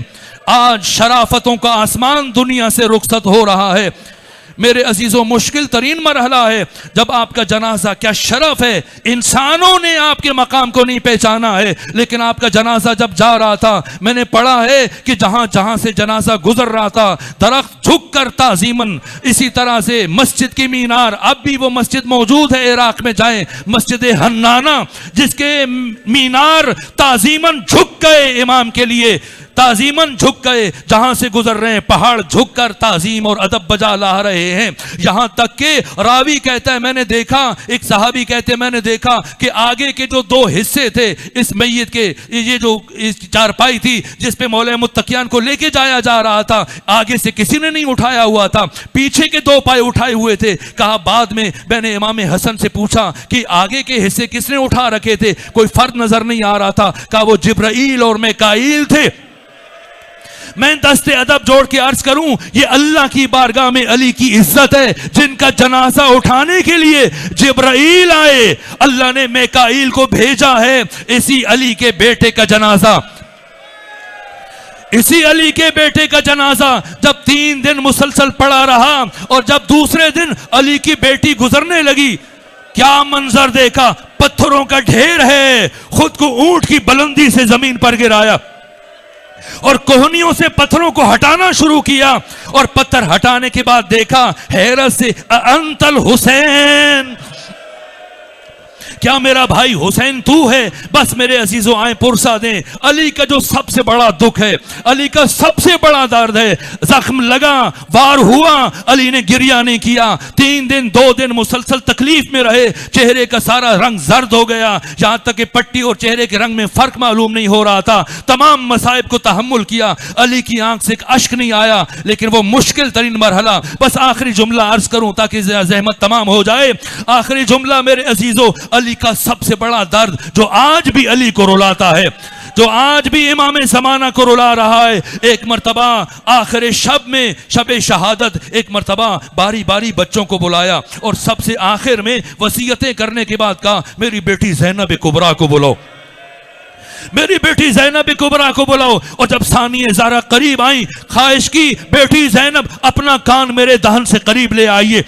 آج شرافتوں کا آسمان دنیا سے رخصت ہو رہا ہے۔ میرے عزیزوں، مشکل ترین مرحلہ ہے جب آپ کا جنازہ، کیا شرف ہے، انسانوں نے آپ کے مقام کو نہیں پہچانا ہے، لیکن آپ کا جنازہ جب جا رہا تھا، میں نے پڑھا ہے کہ جہاں جہاں سے جنازہ گزر رہا تھا درخت جھک کر تعظیمن، اسی طرح سے مسجد کی مینار، اب بھی وہ مسجد موجود ہے عراق میں، جائیں مسجد حنانہ، جس کے مینار تعظیمن جھک گئے امام کے لیے، تعظیمن جھک گئے، جہاں سے گزر رہے ہیں پہاڑ جھک کر تعظیم اور ادب بجا لا رہے ہیں۔ یہاں تک کہ راوی کہتا ہے میں نے دیکھا، ایک صحابی کہتے ہیں میں نے دیکھا کہ آگے کے جو دو حصے تھے اس میت کے، یہ جو چارپائی تھی جس پہ مولا متقیان کو لے کے جایا جا رہا تھا، آگے سے کسی نے نہیں اٹھایا ہوا تھا، پیچھے کے دو پائے اٹھائے ہوئے تھے۔ کہا بعد میں نے امام حسن سے پوچھا کہ آگے کے حصے کس نے اٹھا رکھے تھے، کوئی فرق نظر نہیں آ رہا تھا۔ کہا وہ جبرائیل اور میکائیل تھے۔ میں دست ادب جوڑ کے عرض کروں، یہ اللہ کی بارگاہ میں علی کی عزت ہے، جن کا جنازہ اٹھانے کے لیے جبرائیل آئے، اللہ نے میکائیل کو بھیجا ہے۔ اسی علی کے بیٹے کا جنازہ، اسی علی کے بیٹے کا جنازہ جب 3 دن مسلسل پڑا رہا اور جب دوسرے دن علی کی بیٹی گزرنے لگی، کیا منظر دیکھا، پتھروں کا ڈھیر ہے، خود کو اونٹ کی بلندی سے زمین پر گرایا اور کوہنیوں سے پتھروں کو ہٹانا شروع کیا، اور پتھر ہٹانے کے بعد دیکھا حیرت سے، انت الحسین، کیا میرا بھائی حسین تو ہے؟ بس میرے عزیزوں آئیں پرسہ دیں، علی کا جو سب سے بڑا دکھ ہے، علی کا سب سے بڑا درد ہے، زخم لگا، وار ہوا، علی نے گریہ نہیں کیا، 3 دن 2 دن مسلسل تکلیف میں رہے، چہرے کا سارا رنگ زرد ہو گیا، یہاں تک کہ پٹی اور چہرے کے رنگ میں فرق معلوم نہیں ہو رہا تھا، تمام مصائب کو تحمل کیا، علی کی آنکھ سے ایک اشک نہیں آیا، لیکن وہ مشکل ترین مرحلہ، بس آخری جملہ عرض کروں تاکہ زحمت تمام ہو جائے، آخری جملہ میرے عزیزوں، علی کا سب سے بڑا درد جو آج بھی علی کو رلاتا ہے، جو آج بھی امام زمانہ کو رلا رہا ہے، ایک مرتبہ آخر شب میں، شب شہادت، ایک مرتبہ باری باری بچوں کو بلایا اور سب سے آخر میں وصیتیں کرنے کے بعد کہا میری بیٹی زینب کبریٰ کو بلاؤ، میری بیٹی زینب کبریٰ کو بلاؤ۔ اور جب ثانیہ زہرا قریب آئیں، خواہش کی بیٹی زینب اپنا کان میرے دہن سے قریب لے آئیے،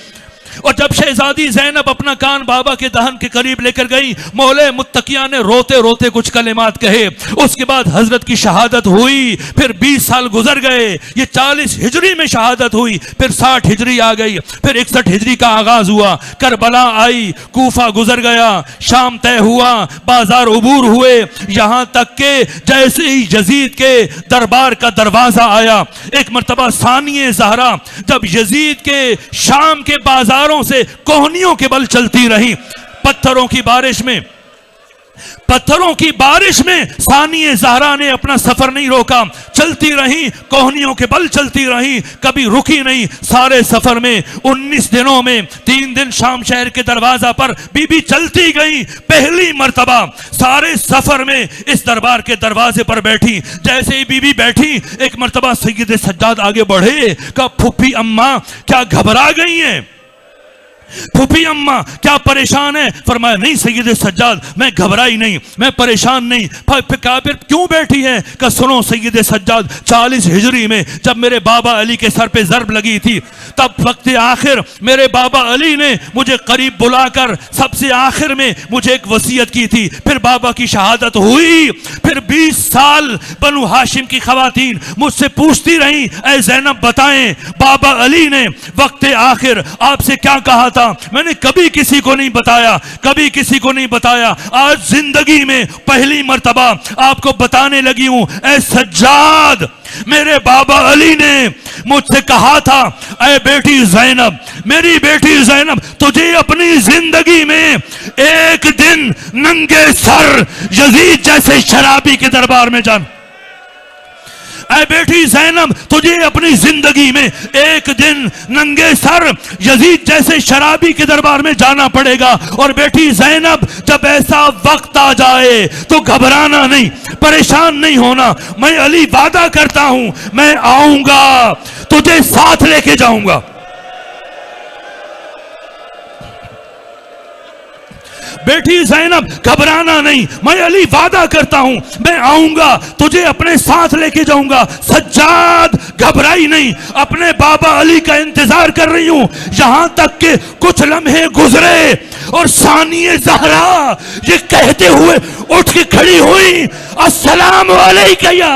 اور جب شہزادی زینب اپنا کان بابا کے دہن کے قریب لے کر گئی، مولا متقیان نے روتے روتے کچھ کلمات کہے، اس کے بعد حضرت کی شہادت ہوئی، پھر 20 سال گزر گئے، یہ 40 ہجری میں شہادت ہوئی، پھر 60 ہجری آ گئی، پھر 61 ہجری کا آغاز ہوا، کربلا آئی، کوفہ گزر گیا، شام طے ہوا، بازار عبور ہوئے، یہاں تک کہ جیسے ہی یزید کے دربار کا دروازہ آیا، ایک مرتبہ ثانیہ زہرا جب یزید کے شام کے بازاروں سے کوہنیوں کے بل چلتی رہی، پتھروں کی بارش میں پتھروں کی بارش میں ثانیہ زہرا نے اپنا سفر نہیں روکا، چلتی رہی، کوہنیوں کے بل چلتی رہی، کبھی رکی نہیں۔ سارے سفر میں 19 دنوں میں 3 دن شام شہر کے دروازہ پر بی بی چلتی گئی۔ پہلی مرتبہ سارے سفر میں اس دربار کے دروازے پر بیٹھی، جیسے ہی بی بی بیٹھی ایک مرتبہ سید سجاد آگے بڑھے، کہا پھوپھی اماں کیا گھبرا گئی ہیں؟ پھوپھی اماں کیا پریشان ہے؟ فرمایا نہیں سید سجاد میں گھبرائی نہیں، میں پریشان نہیں۔ کہا پھر کیوں بیٹھی ہے؟ کہ سنو سید سجاد، 40 ہجری میں جب میرے بابا علی کے سر پہ ضرب لگی تھی، تب وقت آخر میرے بابا علی نے مجھے قریب بلا کر سب سے آخر میں مجھے ایک وصیت کی تھی، پھر بابا کی شہادت ہوئی۔ پھر 20 سال بنو ہاشم کی خواتین مجھ سے پوچھتی رہیں اے زینب بتائیں بابا علی نے وقت آخر آپ سے کیا کہا تھا؟ میں نے کبھی کسی کو نہیں بتایا، کبھی کسی کو نہیں بتایا۔ آج زندگی میں پہلی مرتبہ آپ کو بتانے لگی ہوں۔ اے سجاد، میرے بابا علی نے مجھ سے کہا تھا اے بیٹی زینب، میری بیٹی زینب، تجھے اپنی زندگی میں ایک دن ننگے سر یزید جیسے شرابی کے دربار میں جانا۔ اے بیٹی زینب، تجھے اپنی زندگی میں ایک دن ننگے سر یزید جیسے شرابی کے دربار میں جانا پڑے گا۔ اور بیٹی زینب، جب ایسا وقت آ جائے تو گھبرانا نہیں، پریشان نہیں ہونا۔ میں علی وعدہ کرتا ہوں میں آؤں گا، تجھے ساتھ لے کے جاؤں گا۔ بیٹی زینب گھبرانا نہیں، میں علی وعدہ کرتا ہوں میں آؤں گا، تجھے اپنے ساتھ لے کے جاؤں گا۔ سجاد گھبرائی نہیں، اپنے بابا علی کا انتظار کر رہی ہوں، یہاں تک کہ کچھ لمحے گزرے اور ثانیہ زہرا یہ کہتے ہوئے اٹھ کے کھڑی ہوئی السلام علیکم یا